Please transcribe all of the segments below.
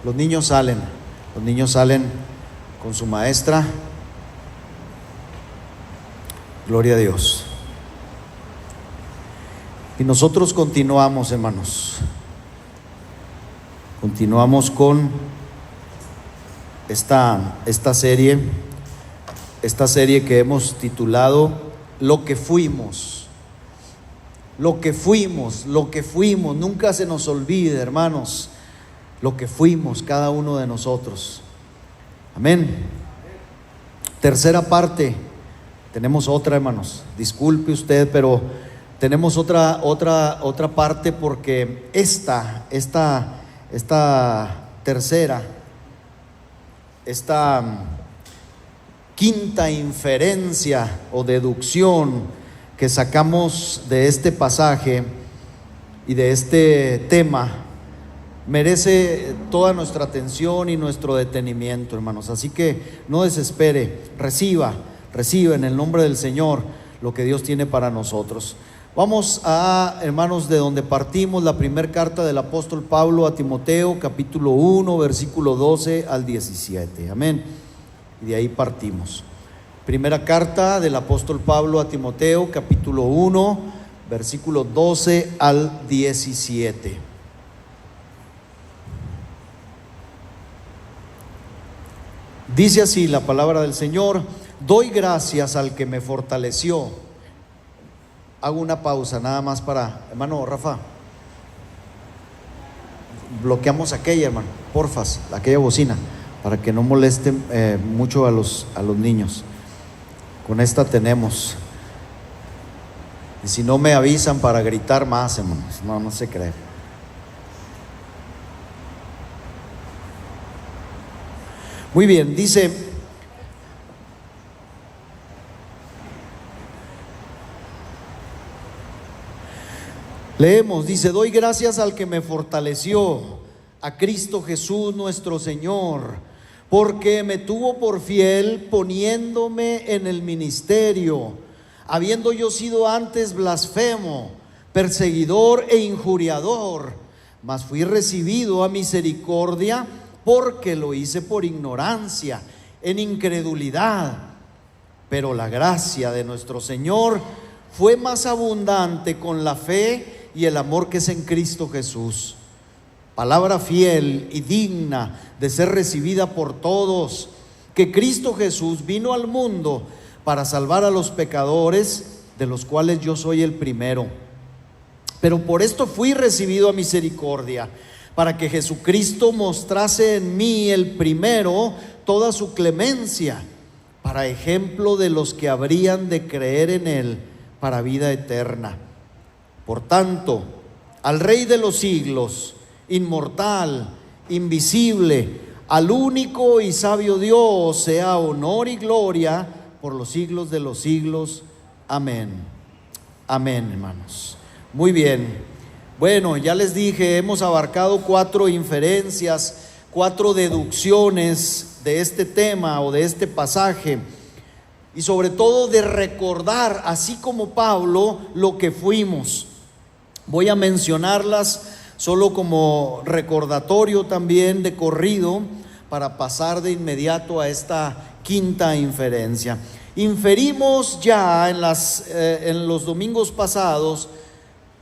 Los niños salen con su maestra. Gloria a Dios. Y nosotros continuamos, hermanos. Continuamos con esta serie que hemos titulado Lo que fuimos. Lo que fuimos. Nunca se nos olvide, hermanos, lo que fuimos cada uno de nosotros. Amén. Tercera parte. Tenemos otra, hermanos. Disculpe usted, pero tenemos otra parte, porque esta tercera, esta quinta inferencia o deducción que sacamos de este pasaje y de este tema merece toda nuestra atención y nuestro detenimiento, hermanos. Así que no desespere, reciba en el nombre del Señor lo que Dios tiene para nosotros. Vamos a, hermanos, de donde partimos, la primera carta del apóstol Pablo a Timoteo, capítulo 1, versículo 12 al 17. Amén. Y de ahí partimos. Primera carta del apóstol Pablo a Timoteo, capítulo 1, versículo 12 al 17. Dice así la palabra del Señor: doy gracias al que me fortaleció. Hago una pausa nada más para, hermano Rafa, bloqueamos aquella, hermano, porfas, aquella bocina, para que no moleste mucho a los niños. Con esta tenemos. Y si no me avisan para gritar más, hermanos, no se cree. Muy bien, dice: leemos, dice: doy gracias al que me fortaleció, a Cristo Jesús nuestro Señor, porque me tuvo por fiel poniéndome en el ministerio, habiendo yo sido antes blasfemo, perseguidor e injuriador, mas fui recibido a misericordia, porque lo hice por ignorancia, en incredulidad. Pero la gracia de nuestro Señor fue más abundante con la fe y el amor que es en Cristo Jesús. Palabra fiel y digna de ser recibida por todos, que Cristo Jesús vino al mundo para salvar a los pecadores, de los cuales yo soy el primero. Pero por esto fui recibido a misericordia, para que Jesucristo mostrase en mí el primero toda su clemencia, para ejemplo de los que habrían de creer en Él para vida eterna. Por tanto, al Rey de los siglos, inmortal, invisible, al único y sabio Dios, sea honor y gloria por los siglos de los siglos. Amén. Amén, hermanos. Muy bien. Bueno, ya les dije, hemos abarcado 4 inferencias, 4 deducciones de este tema o de este pasaje, y sobre todo de recordar, así como Pablo, lo que fuimos. Voy a mencionarlas solo como recordatorio también de corrido, para pasar de inmediato a esta quinta inferencia. Inferimos ya en los domingos pasados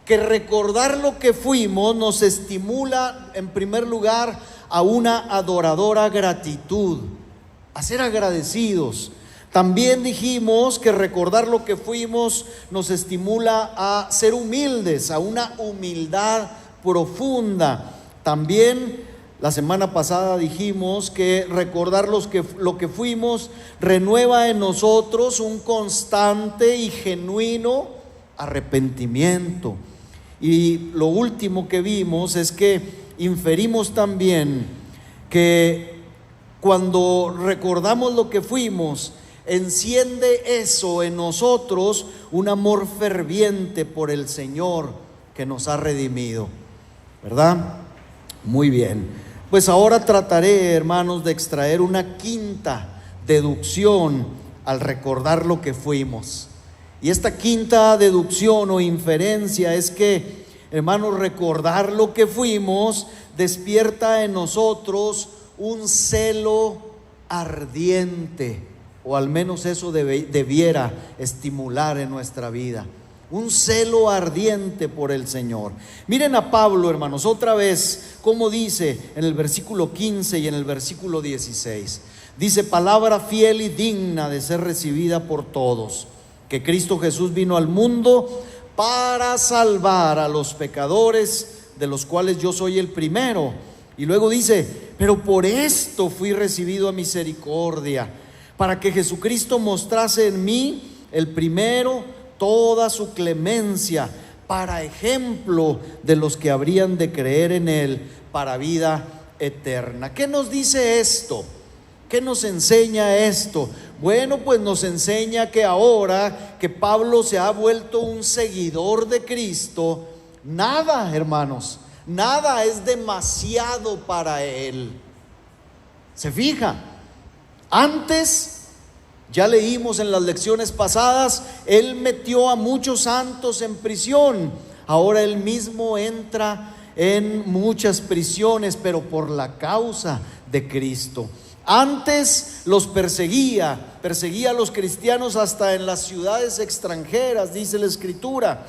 que recordar lo que fuimos nos estimula, en primer lugar, a una adoradora gratitud, a ser agradecidos. También dijimos que recordar lo que fuimos nos estimula a ser humildes, a una humildad profunda. También la semana pasada dijimos que recordar lo que fuimos renueva en nosotros un constante y genuino arrepentimiento. Y lo último que vimos es que inferimos también que cuando recordamos lo que fuimos, enciende eso en nosotros un amor ferviente por el Señor que nos ha redimido, ¿verdad? Muy bien, pues ahora trataré, hermanos, de extraer una quinta deducción al recordar lo que fuimos. Y esta quinta deducción o inferencia es que hermanos, recordar lo que fuimos despierta en nosotros un celo ardiente, o al menos eso debiera estimular en nuestra vida, un celo ardiente por el Señor. Miren a Pablo, hermanos, otra vez, como dice en el versículo 15 y en el versículo 16. Dice: palabra fiel y digna de ser recibida por todos, que Cristo Jesús vino al mundo para salvar a los pecadores, de los cuales yo soy el primero. Y luego dice: pero por esto fui recibido a misericordia, para que Jesucristo mostrase en mí, el primero, toda su clemencia, para ejemplo de los que habrían de creer en él para vida eterna. ¿Qué nos dice esto? ¿Qué nos enseña esto? Bueno, pues nos enseña que ahora que Pablo se ha vuelto un seguidor de Cristo, nada, hermanos, nada es demasiado para él. ¿Se fija? Antes, ya leímos en las lecciones pasadas, él metió a muchos santos en prisión. Ahora él mismo entra en muchas prisiones, pero por la causa de Cristo. Antes los perseguía a los cristianos hasta en las ciudades extranjeras, dice la Escritura.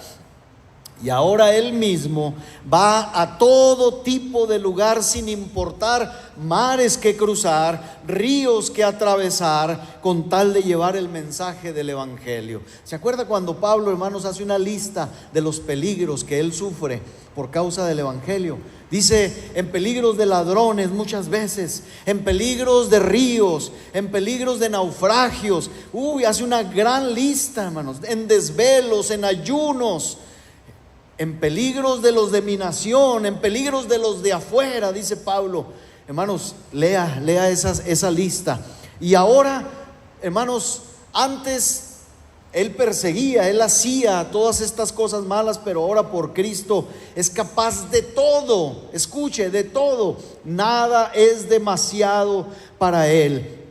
Y ahora él mismo va a todo tipo de lugar, sin importar mares que cruzar, ríos que atravesar, con tal de llevar el mensaje del evangelio. ¿Se acuerda cuando Pablo, hermanos, hace una lista de los peligros que él sufre por causa del evangelio? Dice: en peligros de ladrones muchas veces, en peligros de ríos, en peligros de naufragios. Hace una gran lista, hermanos, en desvelos, en ayunos, en peligros de los de mi nación, en peligros de los de afuera, dice Pablo. Hermanos, lea esa lista. Y ahora, hermanos, antes él perseguía, él hacía todas estas cosas malas, pero ahora por Cristo es capaz de todo. Escuche, de todo. Nada es demasiado para él.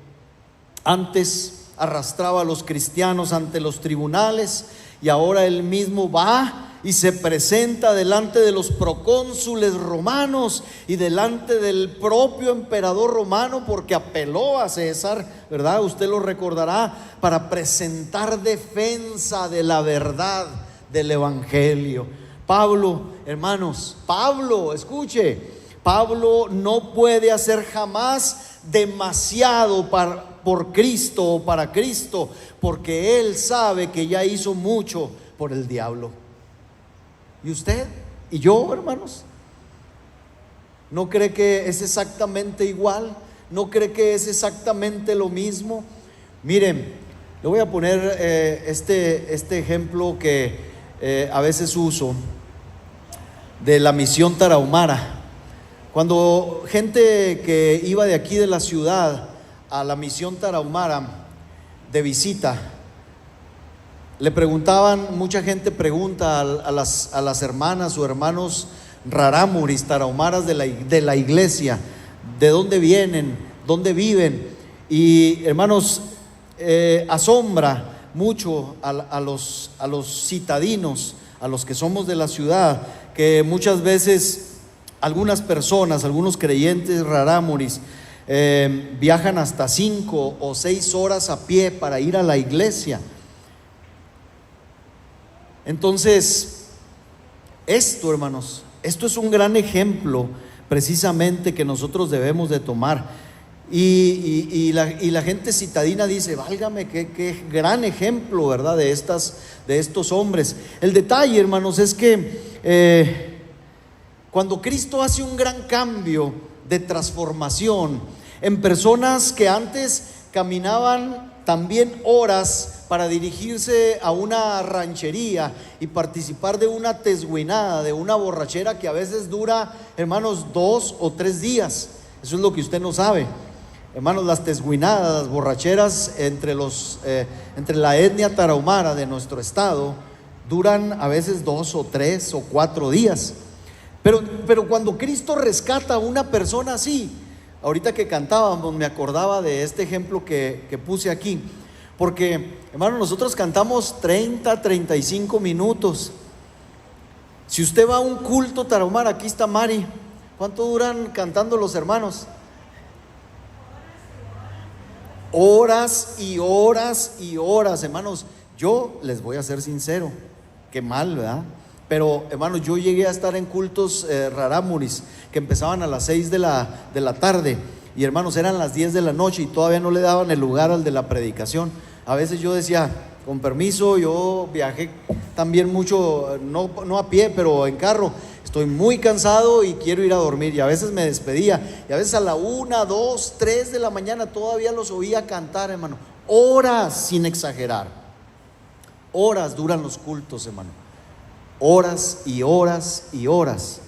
Antes arrastraba a los cristianos ante los tribunales, y ahora él mismo va y se presenta delante de los procónsules romanos y delante del propio emperador romano, porque apeló a César, ¿verdad? Usted lo recordará, para presentar defensa de la verdad del evangelio. Pablo, hermanos, escuche, Pablo no puede hacer jamás demasiado por Cristo o para Cristo, porque él sabe que ya hizo mucho por el diablo. ¿Y usted? ¿Y yo, hermanos? ¿No cree que es exactamente igual? ¿No cree que es exactamente lo mismo? Miren, le voy a poner este ejemplo que a veces uso, de la misión Tarahumara. Cuando gente que iba de aquí de la ciudad a la misión Tarahumara de visita, le preguntaban, mucha gente pregunta a las hermanas o hermanos rarámuris, tarahumaras de la iglesia, ¿de dónde vienen? ¿Dónde viven? Y hermanos, asombra mucho a los citadinos, a los que somos de la ciudad, que muchas veces algunas personas, algunos creyentes rarámuris, viajan hasta 5 o 6 horas a pie para ir a la iglesia. Entonces, esto, hermanos, esto es un gran ejemplo precisamente que nosotros debemos de tomar. Y la gente citadina dice: válgame, qué gran ejemplo, ¿verdad? De estos hombres. El detalle, hermanos, es que cuando Cristo hace un gran cambio de transformación en personas que antes caminaban también horas para dirigirse a una ranchería y participar de una tesguinada, de una borrachera que a veces dura, hermanos, 2 o 3 días. Eso es lo que usted no sabe, hermanos. Las tesguinadas, las borracheras entre la etnia tarahumara de nuestro estado duran a veces 2 o 3 o 4 días. Pero cuando Cristo rescata a una persona así, ahorita que cantábamos me acordaba de este ejemplo que puse aquí. Porque, hermano, nosotros cantamos 30, 35 minutos. Si usted va a un culto tarahumara, aquí está Mari, ¿cuánto duran cantando los hermanos? Horas y horas y horas, hermanos. Yo les voy a ser sincero, qué mal, ¿verdad? Pero hermanos, yo llegué a estar en cultos rarámuris que empezaban a las 6 de la tarde, y hermanos, eran las 10 de la noche y todavía no le daban el lugar al de la predicación. A veces yo decía, con permiso, yo viajé también mucho, no a pie, pero en carro. Estoy muy cansado y quiero ir a dormir. Y a veces me despedía. Y a veces a la 1, 2, 3 de la mañana todavía los oía cantar, hermano. Horas, sin exagerar. Horas duran los cultos, hermano. Horas y horas y horas.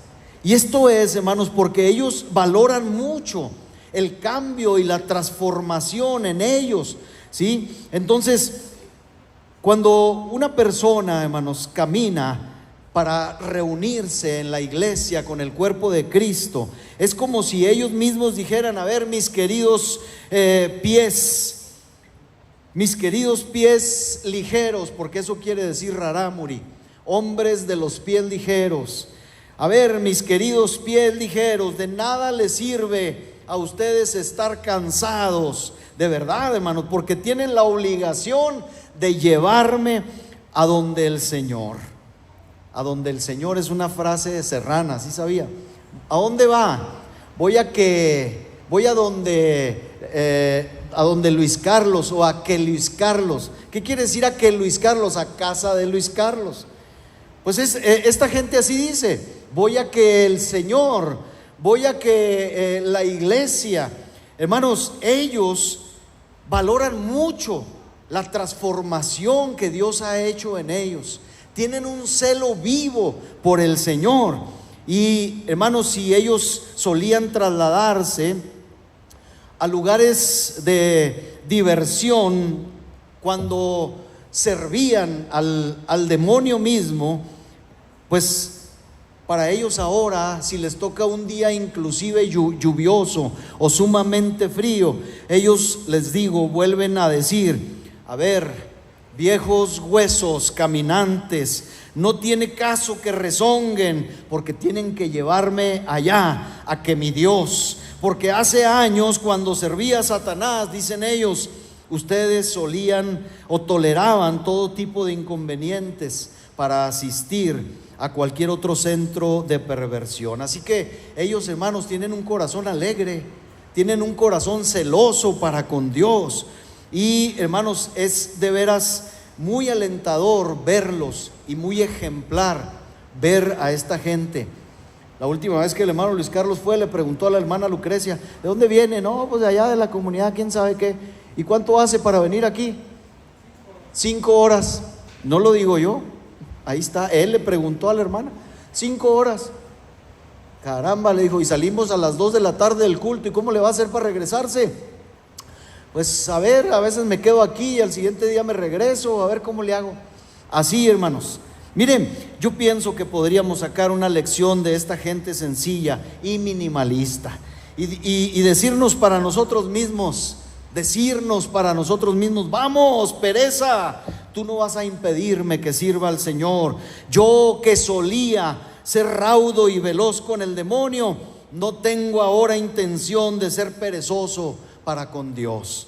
Y esto es, hermanos, porque ellos valoran mucho el cambio y la transformación en ellos, ¿sí? Entonces, cuando una persona, hermanos, camina para reunirse en la iglesia con el cuerpo de Cristo, es como si ellos mismos dijeran: a ver, mis queridos pies ligeros, porque eso quiere decir rarámuri, hombres de los pies ligeros. A ver, mis queridos pies ligeros, de nada les sirve a ustedes estar cansados, de verdad, hermanos, porque tienen la obligación de llevarme a donde el Señor. A donde el Señor es una frase serrana, ¿sí sabía? ¿A dónde va? Voy a donde Luis Carlos, o a que Luis Carlos. ¿Qué quiere decir a que Luis Carlos? A casa de Luis Carlos. Pues esta gente así dice: voy a que el Señor, voy a que la iglesia. Hermanos, ellos valoran mucho la transformación que Dios ha hecho en ellos. Tienen un celo vivo por el Señor. Y hermanos, si ellos solían trasladarse a lugares de diversión, cuando servían al demonio mismo, pues para ellos ahora, si les toca un día inclusive lluvioso o sumamente frío, ellos, les digo, vuelven a decir: a ver, viejos huesos caminantes, no tiene caso que rezonguen, porque tienen que llevarme allá, a que mi Dios, porque hace años, cuando servía a Satanás, dicen ellos, ustedes solían o toleraban todo tipo de inconvenientes para asistir a cualquier otro centro de perversión. Así que ellos, hermanos, tienen un corazón alegre, tienen un corazón celoso para con Dios. Y hermanos, es de veras muy alentador verlos y muy ejemplar ver a esta gente. La última vez que el hermano Luis Carlos fue, le preguntó a la hermana Lucrecia: ¿de dónde viene? No, pues de allá de la comunidad, quién sabe qué. ¿Y cuánto hace para venir aquí? 5 horas. No lo digo yo, ahí está, él le preguntó a la hermana. 5 horas. Caramba, le dijo, y salimos a las 2 de la tarde del culto, ¿y cómo le va a hacer para regresarse? Pues a ver, a veces me quedo aquí y al siguiente día me regreso, a ver cómo le hago. Así, hermanos. Miren, yo pienso que podríamos sacar una lección de esta gente sencilla y minimalista, y decirnos para nosotros mismos, vamos, pereza, tú no vas a impedirme que sirva al Señor. Yo, que solía ser raudo y veloz con el demonio, no tengo ahora intención de ser perezoso para con Dios.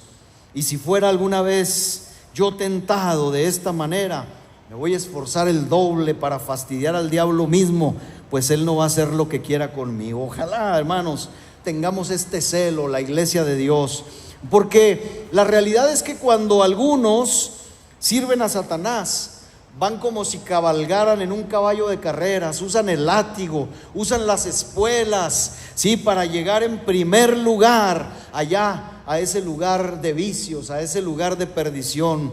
Y si fuera alguna vez yo tentado de esta manera, me voy a esforzar el doble para fastidiar al diablo mismo, pues él no va a hacer lo que quiera conmigo. Ojalá, hermanos, tengamos este celo, la iglesia de Dios, porque la realidad es que cuando algunos sirven a Satanás, van como si cabalgaran en un caballo de carreras, usan el látigo, usan las espuelas, ¿sí?, para llegar en primer lugar allá, a ese lugar de vicios, a ese lugar de perdición.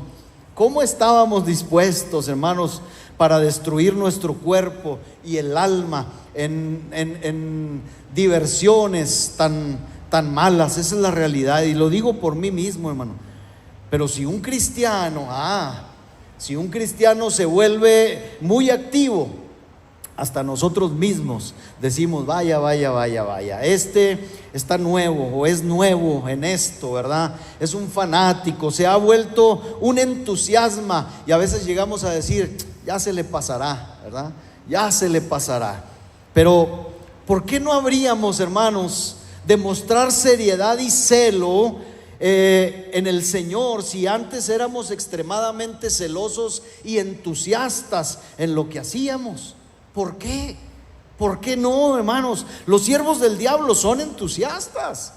¿Cómo estábamos dispuestos, hermanos, para destruir nuestro cuerpo y el alma en diversiones tan malas? Esa es la realidad, y lo digo por mí mismo, hermano. Pero si un cristiano se vuelve muy activo, hasta nosotros mismos decimos: vaya, este está nuevo, o es nuevo en esto, ¿verdad? Es un fanático, se ha vuelto un entusiasma, y a veces llegamos a decir: ya se le pasará, ¿verdad? ya se le pasará. Pero ¿por qué no habríamos, hermanos, de mostrar seriedad y celo en el Señor si antes éramos extremadamente celosos y entusiastas en lo que hacíamos? ¿Por qué? ¿Por qué no, hermanos? Los siervos del diablo son entusiastas.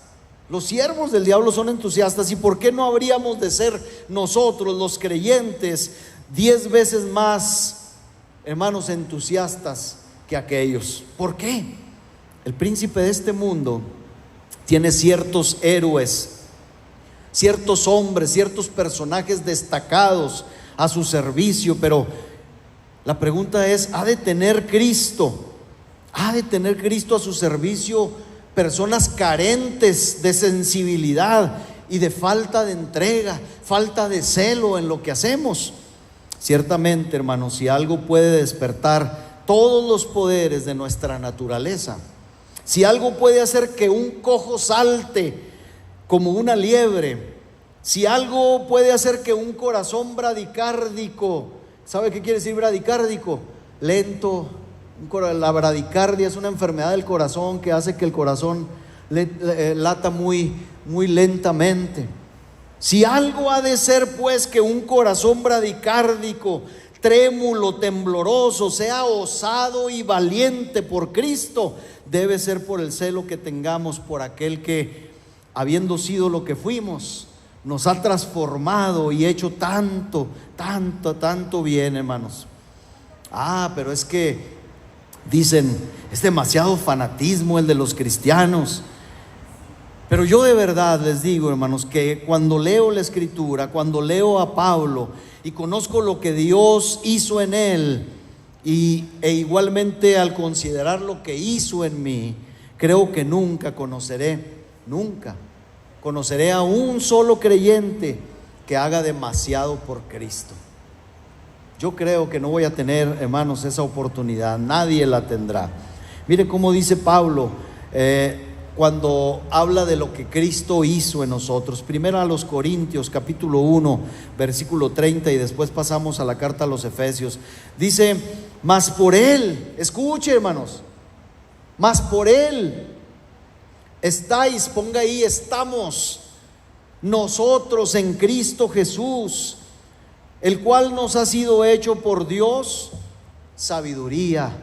Los siervos del diablo son entusiastas. ¿Y por qué no habríamos de ser nosotros, los creyentes, 10 veces más, hermanos, entusiastas que aquellos? ¿Por qué? El príncipe de este mundo tiene ciertos héroes, ciertos hombres, ciertos personajes destacados a su servicio, pero la pregunta es, ¿ha de tener Cristo a su servicio personas carentes de sensibilidad y de falta de entrega, falta de celo en lo que hacemos? Ciertamente, hermanos, si algo puede despertar todos los poderes de nuestra naturaleza, si algo puede hacer que un cojo salte como una liebre, si algo puede hacer que un corazón bradicárdico, ¿sabe qué quiere decir bradicárdico? Lento. La bradicardia es una enfermedad del corazón que hace que el corazón lata muy lentamente. Si algo ha de ser, pues, que un corazón bradicárdico, trémulo, tembloroso, sea osado y valiente por Cristo, debe ser por el celo que tengamos por aquel que, habiendo sido lo que fuimos, nos ha transformado y hecho tanto bien, hermanos. Pero es que dicen, es demasiado fanatismo el de los cristianos. Pero yo de verdad les digo, hermanos, que cuando leo la Escritura, cuando leo a Pablo y conozco lo que Dios hizo en él, e igualmente al considerar lo que hizo en mí, creo que nunca conoceré a un solo creyente que haga demasiado por Cristo. Yo creo que no voy a tener, hermanos, esa oportunidad. Nadie la tendrá. Mire cómo dice Pablo cuando habla de lo que Cristo hizo en nosotros. Primero a los Corintios, capítulo 1, versículo 30, y después pasamos a la carta a los Efesios. Dice, mas por Él, escuche, hermanos, mas por Él estáis, ponga ahí, estamos nosotros en Cristo Jesús, el cual nos ha sido hecho por Dios sabiduría.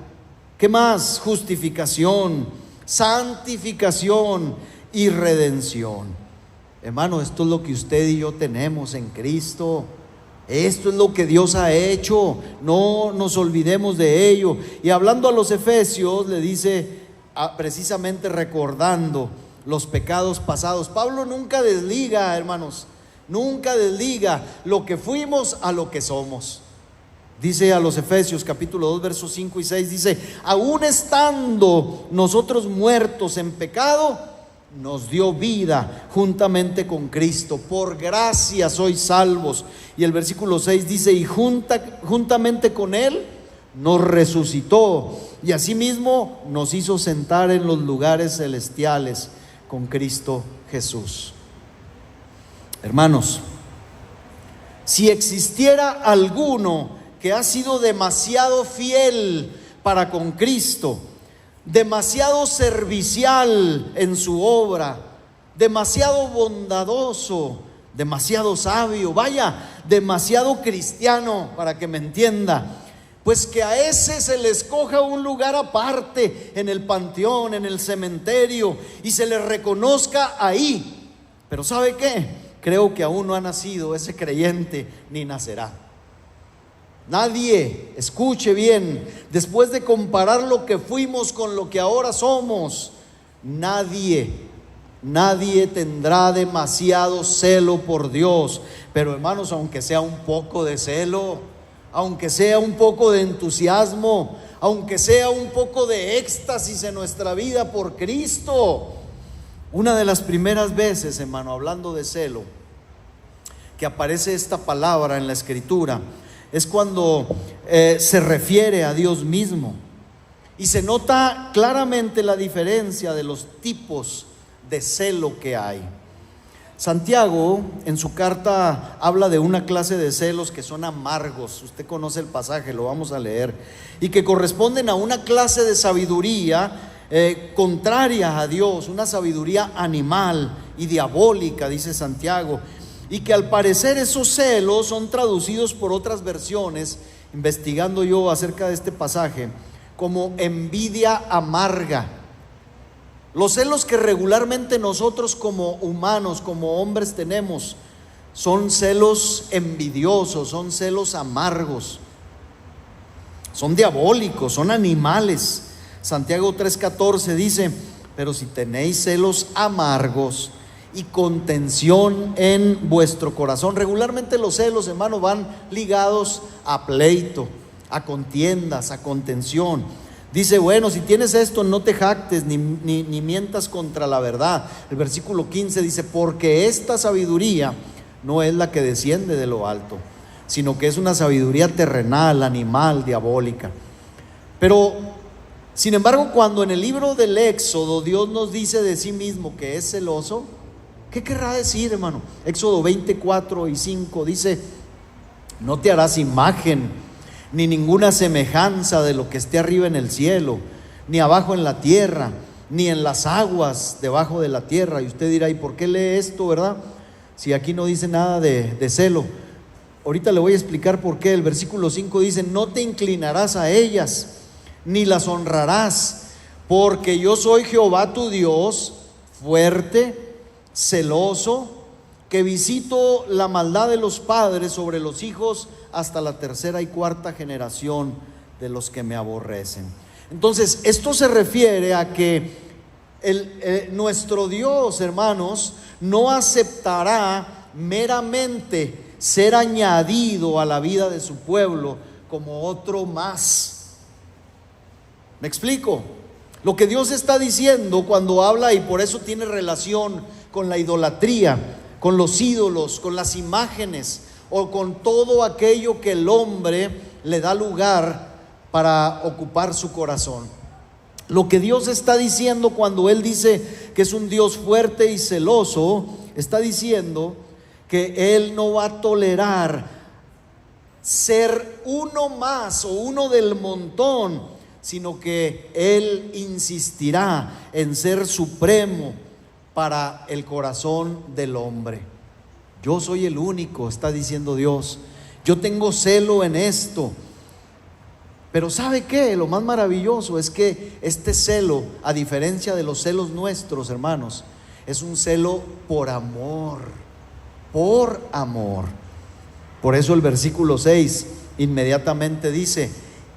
¿Qué más? Justificación, santificación y redención. Hermano, esto es lo que usted y yo tenemos en Cristo. Esto es lo que Dios ha hecho. No nos olvidemos de ello. Y hablando a los Efesios, le dice, precisamente recordando los pecados pasados. Pablo nunca desliga, hermanos, nunca desliga lo que fuimos a lo que somos. Dice a los Efesios capítulo 2 versos 5 y 6, dice, aún estando nosotros muertos en pecado, nos dio vida juntamente con Cristo, por gracia sois salvos. Y el versículo 6 dice, y juntamente con Él nos resucitó, y asimismo nos hizo sentar en los lugares celestiales con Cristo Jesús. Hermanos, si existiera alguno que ha sido demasiado fiel para con Cristo, demasiado servicial en su obra, demasiado bondadoso, demasiado sabio, vaya, demasiado cristiano, para que me entienda, pues que a ese se le escoja un lugar aparte en el panteón, en el cementerio, y se le reconozca ahí. Pero ¿sabe qué? Creo que aún no ha nacido ese creyente, ni nacerá. Nadie, escuche bien, después de comparar lo que fuimos con lo que ahora somos, nadie tendrá demasiado celo por Dios. Pero hermanos, aunque sea un poco de celo, aunque sea un poco de entusiasmo, aunque sea un poco de éxtasis en nuestra vida por Cristo. Una de las primeras veces, hermano, hablando de celo, que aparece esta palabra en la Escritura, es cuando se refiere a Dios mismo, y se nota claramente la diferencia de los tipos de celo que hay. Santiago en su carta habla de una clase de celos que son amargos. Usted conoce el pasaje, lo vamos a leer, y que corresponden a una clase de sabiduría contraria a Dios, una sabiduría animal y diabólica, dice Santiago, y que al parecer esos celos son traducidos por otras versiones, investigando yo acerca de este pasaje, como envidia amarga. Los celos que regularmente nosotros como humanos, como hombres tenemos, son celos envidiosos, son celos amargos, son diabólicos, son animales. Santiago 3:14 dice: pero si tenéis celos amargos y contención en vuestro corazón. Regularmente los celos, hermano, van ligados a pleito, a contiendas, a contención. Dice, bueno, si tienes esto, no te jactes ni mientas contra la verdad. El versículo 15 dice: porque esta sabiduría no es la que desciende de lo alto, sino que es una sabiduría terrenal, animal, diabólica. Pero, sin embargo, cuando en el libro del Éxodo Dios nos dice de sí mismo que es celoso, ¿qué querrá decir, hermano? Éxodo 24:5 dice: no te harás imagen ni ninguna semejanza de lo que esté arriba en el cielo, ni abajo en la tierra, ni en las aguas debajo de la tierra. Y usted dirá: ¿y por qué lee esto, verdad? Si aquí no dice nada de celo. Ahorita le voy a explicar por qué. El versículo 5 dice: no te inclinarás a ellas, ni las honrarás, porque yo soy Jehová tu Dios, fuerte, celoso, que visito la maldad de los padres sobre los hijos hasta la tercera y cuarta generación de los que me aborrecen. Entonces, esto se refiere a que nuestro Dios, hermanos, no aceptará meramente ser añadido a la vida de su pueblo como otro más. ¿Me explico? Lo que Dios está diciendo cuando habla, y por eso tiene relación con la idolatría, con los ídolos, con las imágenes, o con todo aquello que el hombre le da lugar para ocupar su corazón. Lo que Dios está diciendo cuando Él dice que es un Dios fuerte y celoso, está diciendo que Él no va a tolerar ser uno más o uno del montón, sino que Él insistirá en ser supremo para el corazón del hombre. Yo soy el único, está diciendo Dios. Yo tengo celo en esto. Pero ¿sabe qué? Lo más maravilloso es que este celo, a diferencia de los celos nuestros, hermanos, es un celo por amor. Por amor. Por eso el versículo 6 inmediatamente dice: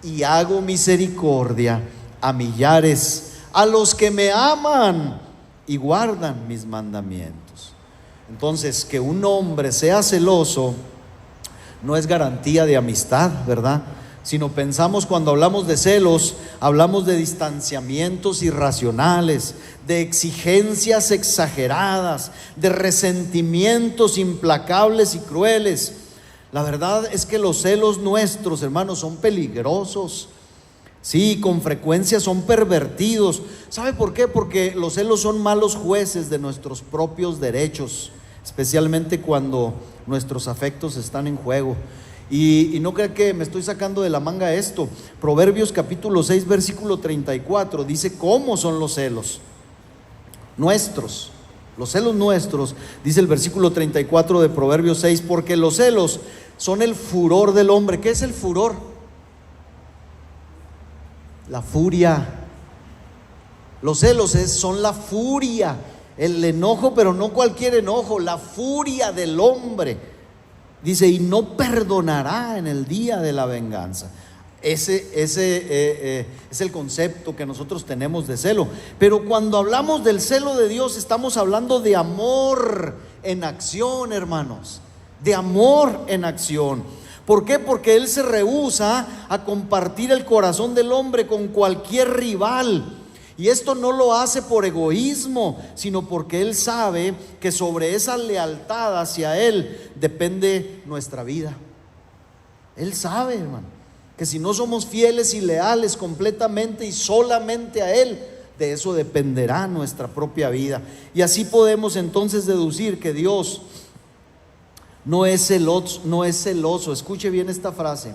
y hago misericordia a millares, a los que me aman y guardan mis mandamientos. Entonces, que un hombre sea celoso no es garantía de amistad, ¿verdad? Sino pensamos, cuando hablamos de celos, hablamos de distanciamientos irracionales, de exigencias exageradas, de resentimientos implacables y crueles. La verdad es que los celos nuestros, hermanos, son peligrosos. Sí, con frecuencia son pervertidos. ¿Sabe por qué? Porque los celos son malos jueces de nuestros propios derechos, especialmente cuando nuestros afectos están en juego. Y no crea que me estoy sacando de la manga esto. Proverbios capítulo 6 versículo 34 dice cómo son los celos nuestros. Los celos nuestros, dice el versículo 34 de Proverbios 6: porque los celos son el furor del hombre. ¿Qué es el furor? La furia. Los celos son la furia, el enojo, pero no cualquier enojo, la furia del hombre. Dice: y no perdonará en el día de la venganza. Ese es el concepto que nosotros tenemos de celo. Pero cuando hablamos del celo de Dios, estamos hablando de amor en acción, hermanos. De amor en acción. ¿Por qué? Porque Él se rehúsa a compartir el corazón del hombre con cualquier rival. Y esto no lo hace por egoísmo, sino porque Él sabe que sobre esa lealtad hacia Él depende nuestra vida. Él sabe, hermano, que si no somos fieles y leales completamente y solamente a Él, de eso dependerá nuestra propia vida. Y así podemos entonces deducir que Dios no es celoso. Escuche bien esta frase: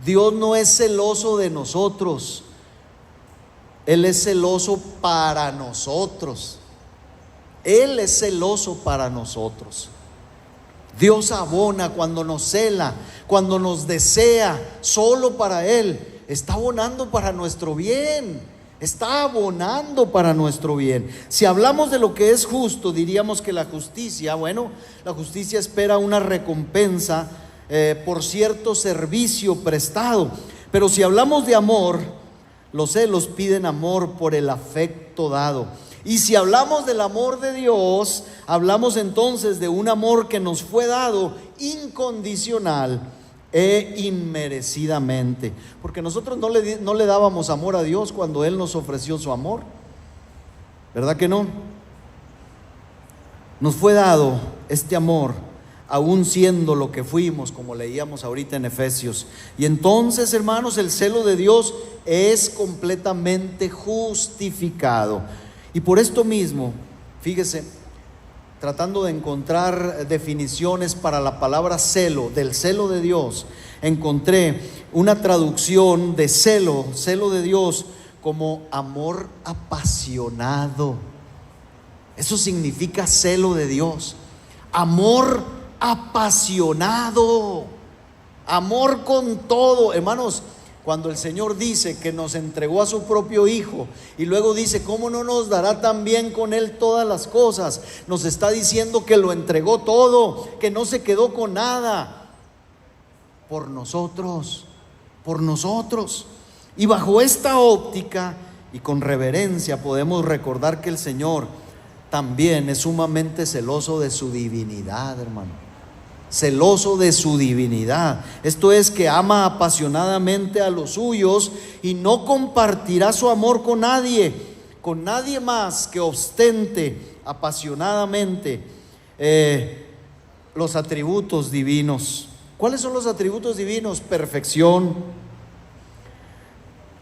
Dios no es celoso de nosotros, Él es celoso para nosotros. Él es celoso para nosotros. Dios abona cuando nos cela, cuando nos desea solo para Él. Está abonando para nuestro bien. Está abonando para nuestro bien. Si hablamos de lo que es justo, diríamos que la justicia, la justicia espera una recompensa por cierto servicio prestado. Pero si hablamos de amor, los celos piden amor por el afecto dado. Y si hablamos del amor de Dios, hablamos entonces de un amor que nos fue dado incondicional e inmerecidamente. Porque nosotros no le dábamos amor a Dios cuando Él nos ofreció su amor, ¿verdad que no? Nos fue dado este amor aún siendo lo que fuimos, como leíamos ahorita en Efesios. Y entonces, hermanos, el celo de Dios es completamente justificado. Y por esto mismo, fíjese, tratando de encontrar definiciones para la palabra celo, del celo de Dios, encontré una traducción de celo de Dios, como amor apasionado. Eso significa celo de Dios, amor apasionado, amor con todo. Hermanos, cuando el Señor dice que nos entregó a su propio Hijo y luego dice, ¿cómo no nos dará también con Él todas las cosas? Nos está diciendo que lo entregó todo, que no se quedó con nada, por nosotros. Y bajo esta óptica y con reverencia podemos recordar que el Señor también es sumamente celoso de su divinidad, hermano. Celoso de su divinidad. Esto es, que ama apasionadamente a los suyos y no compartirá su amor con nadie más que ostente apasionadamente los atributos divinos. ¿Cuáles son los atributos divinos? Perfección,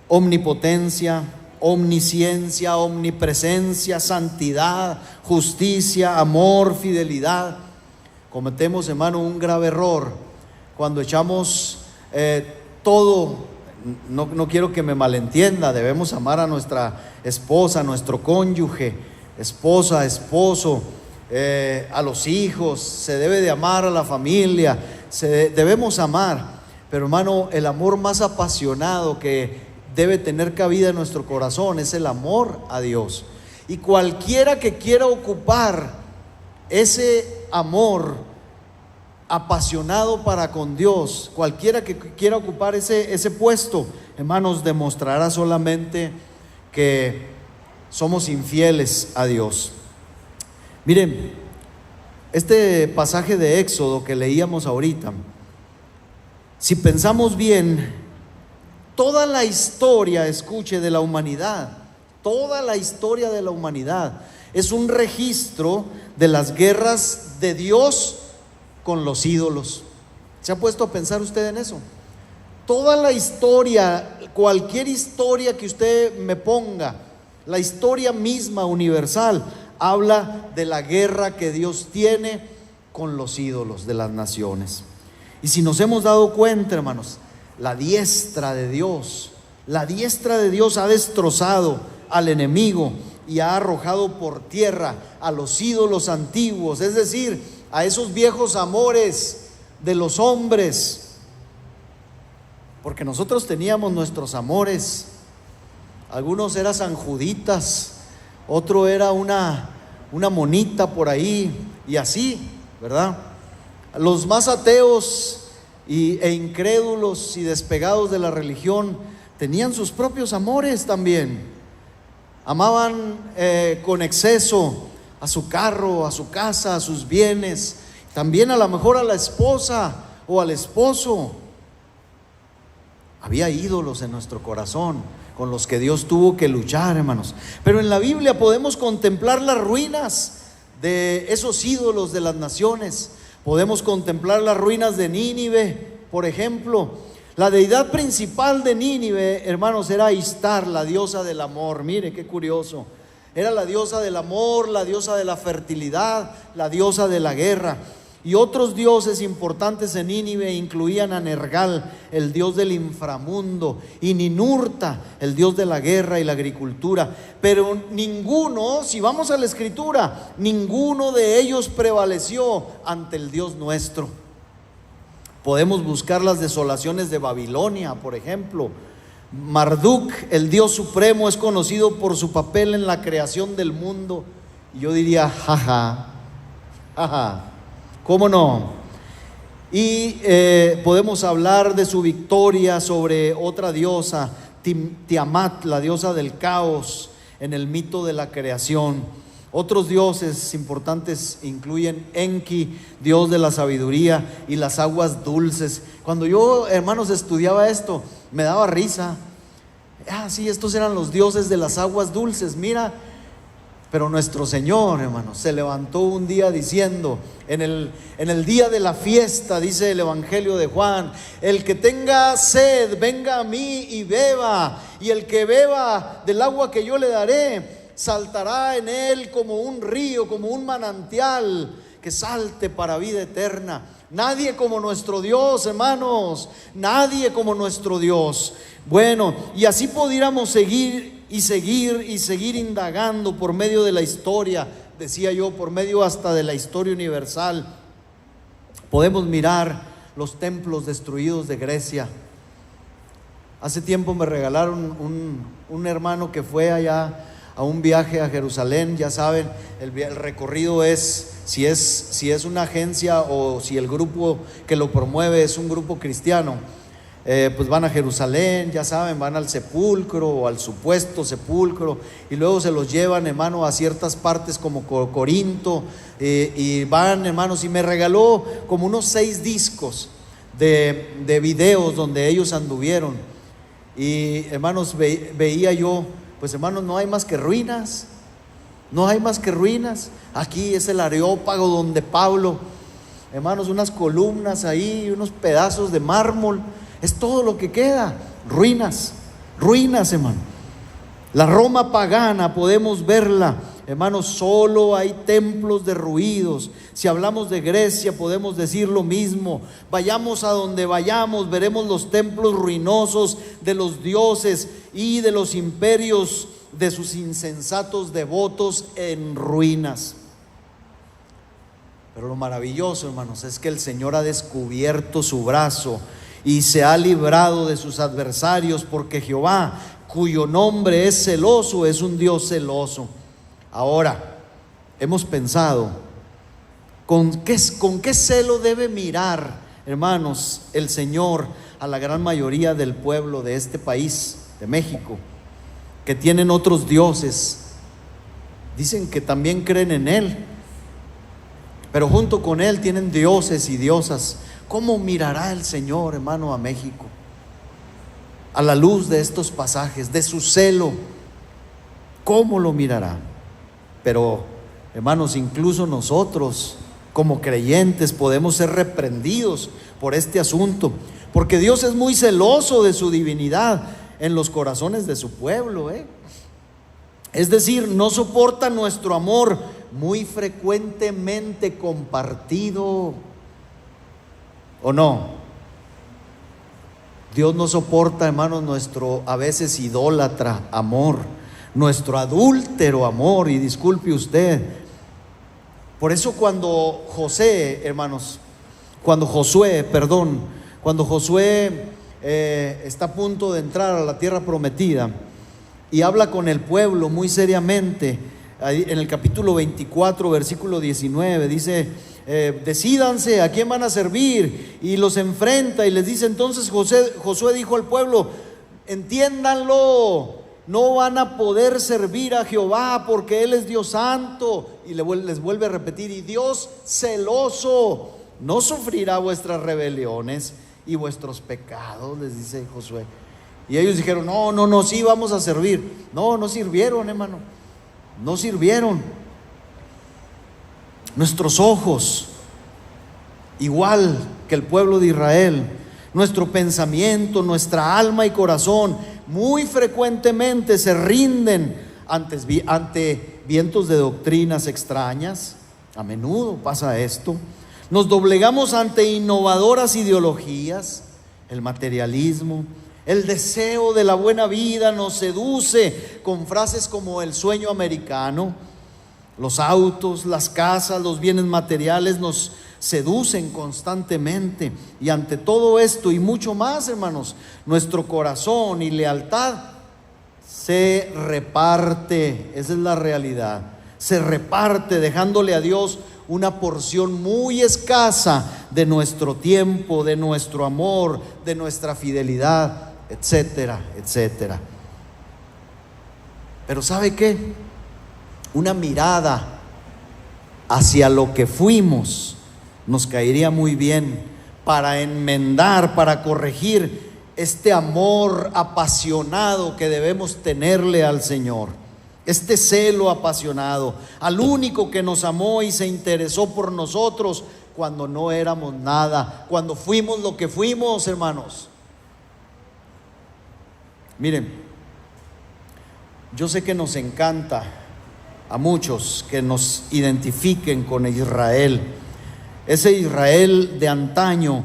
omnipotencia, omnisciencia, omnipresencia, santidad, justicia, amor, fidelidad. Cometemos, hermano, un grave error cuando echamos todo. No quiero que me malentienda, debemos amar a nuestra esposa, a nuestro cónyuge, esposa, esposo, a los hijos, se debe de amar a la familia, debemos amar. Pero, hermano, el amor más apasionado que debe tener cabida en nuestro corazón es el amor a Dios. Y cualquiera que quiera ocupar ese amor apasionado para con Dios, cualquiera que quiera ocupar ese puesto, hermanos, demostrará solamente que somos infieles a Dios. Miren, este pasaje de Éxodo que leíamos ahorita, si pensamos bien, toda la historia, escuche, de la humanidad, toda la historia de la humanidad es un registro de las guerras de Dios con los ídolos. ¿Se ha puesto a pensar usted en eso? Toda la historia, cualquier historia que usted me ponga, la historia misma universal, habla de la guerra que Dios tiene con los ídolos de las naciones. Y si nos hemos dado cuenta, hermanos, la diestra de Dios ha destrozado al enemigo y ha arrojado por tierra a los ídolos antiguos, es decir, a esos viejos amores de los hombres. Porque nosotros teníamos nuestros amores. Algunos eran San Juditas, otro era una monita por ahí, y así, ¿verdad? Los más ateos e incrédulos y despegados de la religión tenían sus propios amores también. Amaban con exceso a su carro, a su casa, a sus bienes, también a lo mejor a la esposa o al esposo. Había ídolos en nuestro corazón con los que Dios tuvo que luchar, hermanos. Pero en la Biblia podemos contemplar las ruinas de esos ídolos de las naciones. Podemos contemplar las ruinas de Nínive, por ejemplo, La deidad principal de Nínive, hermanos, era Ishtar, la diosa del amor. Mire qué curioso. Era la diosa del amor, la diosa de la fertilidad, la diosa de la guerra. Y otros dioses importantes en Nínive incluían a Nergal, el dios del inframundo, y Ninurta, el dios de la guerra y la agricultura. Pero ninguno, si vamos a la escritura, ninguno de ellos prevaleció ante el Dios nuestro. Podemos buscar las desolaciones de Babilonia, por ejemplo. Marduk, el dios supremo, es conocido por su papel en la creación del mundo. Y yo diría, jaja, jaja. ¿Cómo no? Y podemos hablar de su victoria sobre otra diosa, Tiamat, la diosa del caos, en el mito de la creación. Otros dioses importantes incluyen Enki, dios de la sabiduría y las aguas dulces. Cuando yo, hermanos, estudiaba esto, me daba risa. Sí, estos eran los dioses de las aguas dulces. Mira, pero nuestro Señor, hermanos, se levantó un día diciendo, en el día de la fiesta, dice el Evangelio de Juan: el que tenga sed, venga a mí y beba, y el que beba del agua que yo le daré, saltará en él como un río, como un manantial que salte para vida eterna. Nadie como nuestro Dios, hermanos, nadie como nuestro Dios. Bueno, y así pudiéramos seguir indagando por medio de la historia, decía yo, por medio hasta de la historia universal. Podemos mirar los templos destruidos de Grecia. Hace tiempo me regalaron un hermano que fue allá a un viaje a Jerusalén. Ya saben, el recorrido es, si es una agencia o si el grupo que lo promueve es un grupo cristiano, pues van a Jerusalén, ya saben, van al sepulcro o al supuesto sepulcro, y luego se los llevan, hermano, a ciertas partes como Corinto, y van, hermanos, y me regaló como unos 6 discos de videos donde ellos anduvieron. Y hermanos, veía yo, pues hermanos, no hay más que ruinas, no hay más que ruinas. Aquí es el Areópago donde Pablo, hermanos, unas columnas ahí, unos pedazos de mármol, es todo lo que queda. Ruinas, ruinas, hermano. La Roma pagana podemos verla, hermanos, solo hay templos derruidos. Si hablamos de Grecia podemos decir lo mismo. Vayamos a donde vayamos, veremos los templos ruinosos de los dioses y de los imperios de sus insensatos devotos en ruinas. Pero lo maravilloso, hermanos, es que el Señor ha descubierto su brazo y se ha librado de sus adversarios, porque Jehová, cuyo nombre es celoso, es un Dios celoso. Ahora, hemos pensado, ¿con qué celo debe mirar, hermanos, el Señor a la gran mayoría del pueblo de este país, de México, que tienen otros dioses? Dicen que también creen en Él, pero junto con Él tienen dioses y diosas. ¿Cómo mirará el Señor, hermano, a México a la luz de estos pasajes, de su celo? ¿Cómo lo mirará? Pero, hermanos, incluso nosotros como creyentes podemos ser reprendidos por este asunto, porque Dios es muy celoso de su divinidad en los corazones de su pueblo, Es decir, no soporta nuestro amor muy frecuentemente compartido, ¿o no? Dios no soporta, hermanos, nuestro a veces idólatra amor, nuestro adúltero amor, y disculpe usted. Por eso cuando Josué está a punto de entrar a la tierra prometida y habla con el pueblo muy seriamente, en el capítulo 24, versículo 19, dice: decídanse a quién van a servir, y los enfrenta y les dice: entonces Josué dijo al pueblo: entiéndanlo, no van a poder servir a Jehová porque Él es Dios santo. Y les vuelve a repetir: y Dios celoso no sufrirá vuestras rebeliones y vuestros pecados, les dice Josué. Y ellos dijeron: no, sí vamos a servir. No sirvieron, hermano, no sirvieron. Nuestros ojos, igual que el pueblo de Israel, Nuestro pensamiento, nuestra alma y corazón muy frecuentemente se rinden ante vientos de doctrinas extrañas. A menudo pasa esto. Nos doblegamos ante innovadoras ideologías. El materialismo, el deseo de la buena vida nos seduce con frases como el sueño americano. Los autos, las casas, los bienes materiales nos seducen constantemente. Y ante todo esto y mucho más, hermanos, nuestro corazón y lealtad se reparte. Esa es la realidad. Se reparte, dejándole a Dios una porción muy escasa de nuestro tiempo, de nuestro amor, de nuestra fidelidad, etcétera, etcétera. Pero ¿sabe qué? Una mirada hacia lo que fuimos nos caería muy bien para enmendar, para corregir este amor apasionado que debemos tenerle al Señor. Este celo apasionado al único que nos amó y se interesó por nosotros cuando no éramos nada, cuando fuimos lo que fuimos, hermanos. Miren, yo sé que nos encanta a muchos que nos identifiquen con Israel, ese Israel de antaño.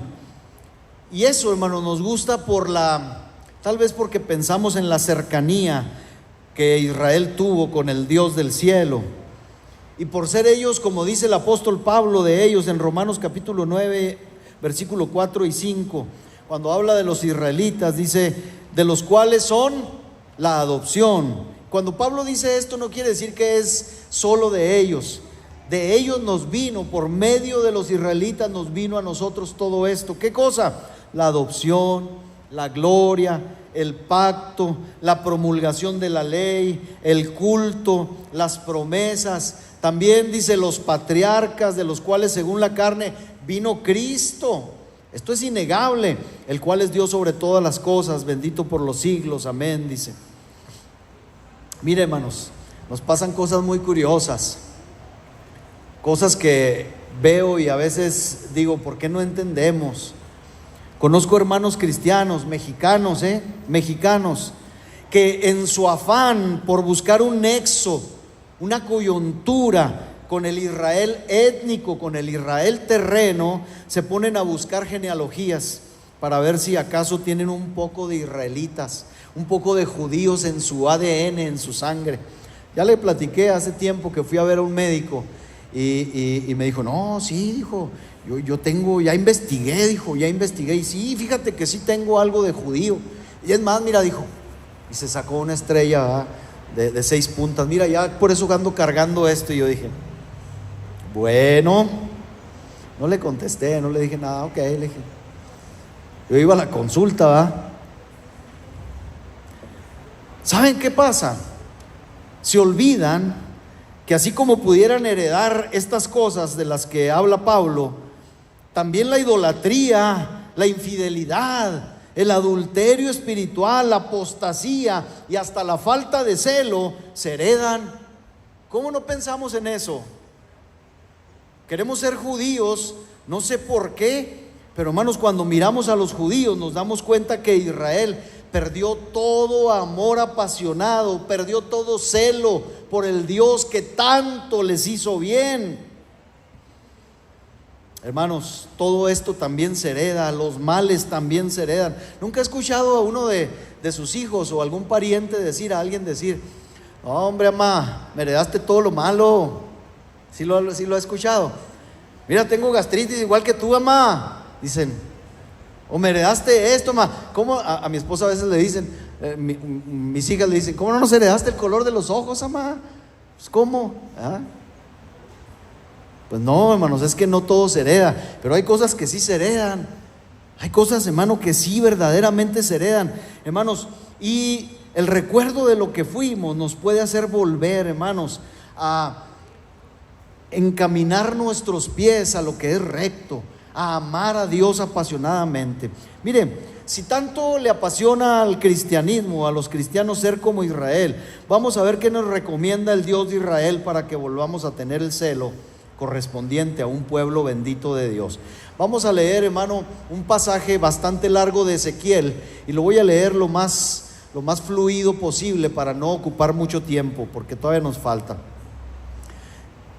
Y eso, hermanos, nos gusta tal vez porque pensamos en la cercanía que Israel tuvo con el Dios del cielo, y por ser ellos, como dice el apóstol Pablo de ellos en Romanos capítulo 9, versículo 4 y 5, cuando habla de los israelitas, dice, de los cuales son la adopción. Cuando Pablo dice esto, no quiere decir que es solo de ellos nos vino, por medio de los israelitas nos vino a nosotros todo esto. ¿Qué cosa? La adopción, la gloria, el pacto, la promulgación de la ley, el culto, las promesas. También dice los patriarcas, de los cuales según la carne vino Cristo. Esto es innegable, el cual es Dios sobre todas las cosas, bendito por los siglos, amén, dice. Mire, hermanos, nos pasan cosas muy curiosas, cosas que veo y a veces digo, ¿por qué no entendemos? Conozco hermanos cristianos, mexicanos, que en su afán por buscar un nexo, una coyuntura con el Israel étnico, con el Israel terreno, se ponen a buscar genealogías para ver si acaso tienen un poco de israelitas, un poco de judíos en su ADN, en su sangre. Ya le platiqué hace tiempo que fui a ver a un médico y me dijo, no, sí, dijo, yo tengo, ya investigué, y sí, fíjate que sí tengo algo de judío. Y es más, mira, dijo, y se sacó una estrella de 6 puntas, mira, ya por eso ando cargando esto. Y yo dije, bueno, no le contesté, no le dije nada, ok, le dije, yo iba a la consulta, ¿va? ¿Saben qué pasa? Se olvidan que así como pudieran heredar estas cosas de las que habla Pablo, también la idolatría, la infidelidad, el adulterio espiritual, la apostasía y hasta la falta de celo se heredan. ¿Cómo no pensamos en eso? Queremos ser judíos, no sé por qué, pero hermanos, cuando miramos a los judíos nos damos cuenta que Israel perdió todo amor apasionado, perdió todo celo por el Dios que tanto les hizo bien. Hermanos, todo esto también se hereda, los males también se heredan. ¿Nunca he escuchado a uno de sus hijos o algún pariente decir a alguien, no, hombre, mamá, me heredaste todo lo malo? ¿Sí lo he escuchado? Mira, tengo gastritis igual que tú, mamá. Dicen, o me heredaste esto, mamá. ¿Cómo? A mi esposa a veces le dicen, mis hijas le dicen, ¿cómo no nos heredaste el color de los ojos, mamá? Pues, ¿cómo? ¿Ah? Pues no, hermanos, es que no todo se hereda, pero hay cosas que sí se heredan. Hay cosas, hermano, que sí verdaderamente se heredan, hermanos, y el recuerdo de lo que fuimos nos puede hacer volver, hermanos, a encaminar nuestros pies a lo que es recto, a amar a Dios apasionadamente. Mire, si tanto le apasiona al cristianismo, a los cristianos ser como Israel, vamos a ver qué nos recomienda el Dios de Israel para que volvamos a tener el celo correspondiente a un pueblo bendito de Dios. Vamos a leer, hermano, un pasaje bastante largo de Ezequiel, y lo voy a leer lo más fluido posible para no ocupar mucho tiempo, porque todavía nos falta.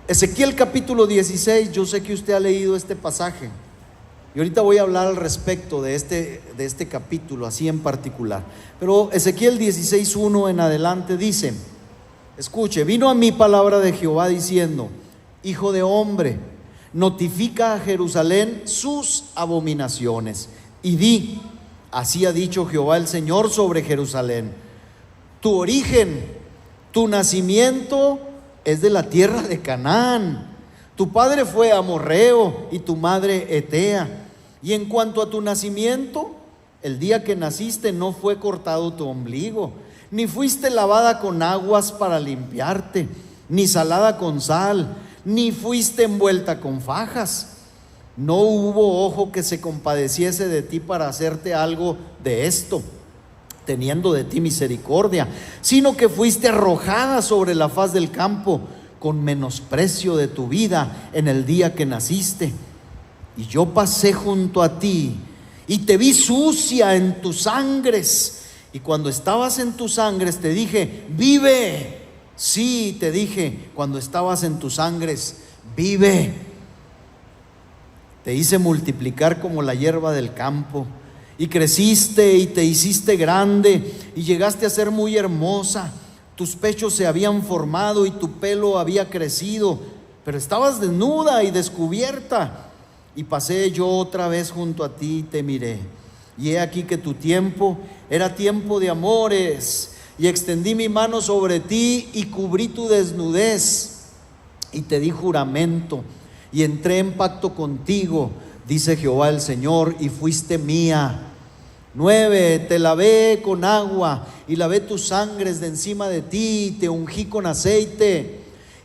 Ezequiel capítulo 16, yo sé que usted ha leído este pasaje, y ahorita voy a hablar al respecto de este capítulo, así en particular. Pero Ezequiel 16:1 en adelante dice: escuche, vino a mí palabra de Jehová diciendo: hijo de hombre, notifica a Jerusalén sus abominaciones, y di: así ha dicho Jehová el Señor sobre Jerusalén, tu origen, tu nacimiento es de la tierra de Canaán, tu padre fue amorreo y tu madre hetea, y en cuanto a tu nacimiento, el día que naciste no fue cortado tu ombligo, ni fuiste lavada con aguas para limpiarte, ni salada con sal, ni fuiste envuelta con fajas. No hubo ojo que se compadeciese de ti para hacerte algo de esto, teniendo de ti misericordia, sino que fuiste arrojada sobre la faz del campo, con menosprecio de tu vida en el día que naciste. Y yo pasé junto a ti y te vi sucia en tus sangres, y cuando estabas en tus sangres te dije: vive. Sí, te dije, cuando estabas en tus sangres, vive. Te hice multiplicar como la hierba del campo, y creciste y te hiciste grande, y llegaste a ser muy hermosa. Tus pechos se habían formado y tu pelo había crecido, pero estabas desnuda y descubierta. Y pasé yo otra vez junto a ti y te miré, y he aquí que tu tiempo era tiempo de amores, y extendí mi mano sobre ti y cubrí tu desnudez, y te di juramento, y entré en pacto contigo, dice Jehová el Señor, y fuiste mía. 9, te lavé con agua y lavé tus sangres de encima de ti, te ungí con aceite,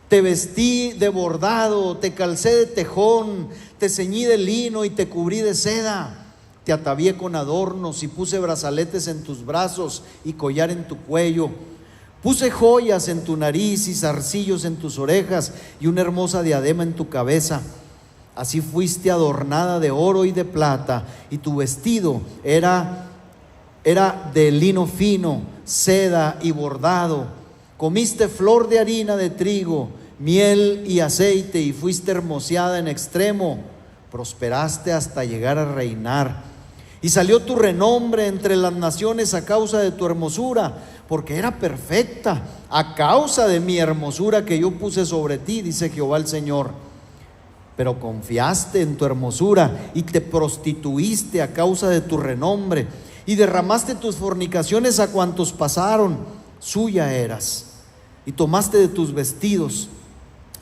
te vestí de bordado, te calcé de tejón, te ceñí de lino y te cubrí de seda. Te atavié con adornos y puse brazaletes en tus brazos y collar en tu cuello. Puse joyas en tu nariz y zarcillos en tus orejas y una hermosa diadema en tu cabeza. Así fuiste adornada de oro y de plata, y tu vestido era de lino fino, seda y bordado. Comiste flor de harina de trigo, miel y aceite, y fuiste hermoseada en extremo. Prosperaste hasta llegar a reinar. Y salió tu renombre entre las naciones a causa de tu hermosura, porque era perfecta, a causa de mi hermosura que yo puse sobre ti, dice Jehová el Señor. Pero confiaste en tu hermosura y te prostituiste a causa de tu renombre, y derramaste tus fornicaciones a cuantos pasaron. Suya eras, y tomaste de tus vestidos,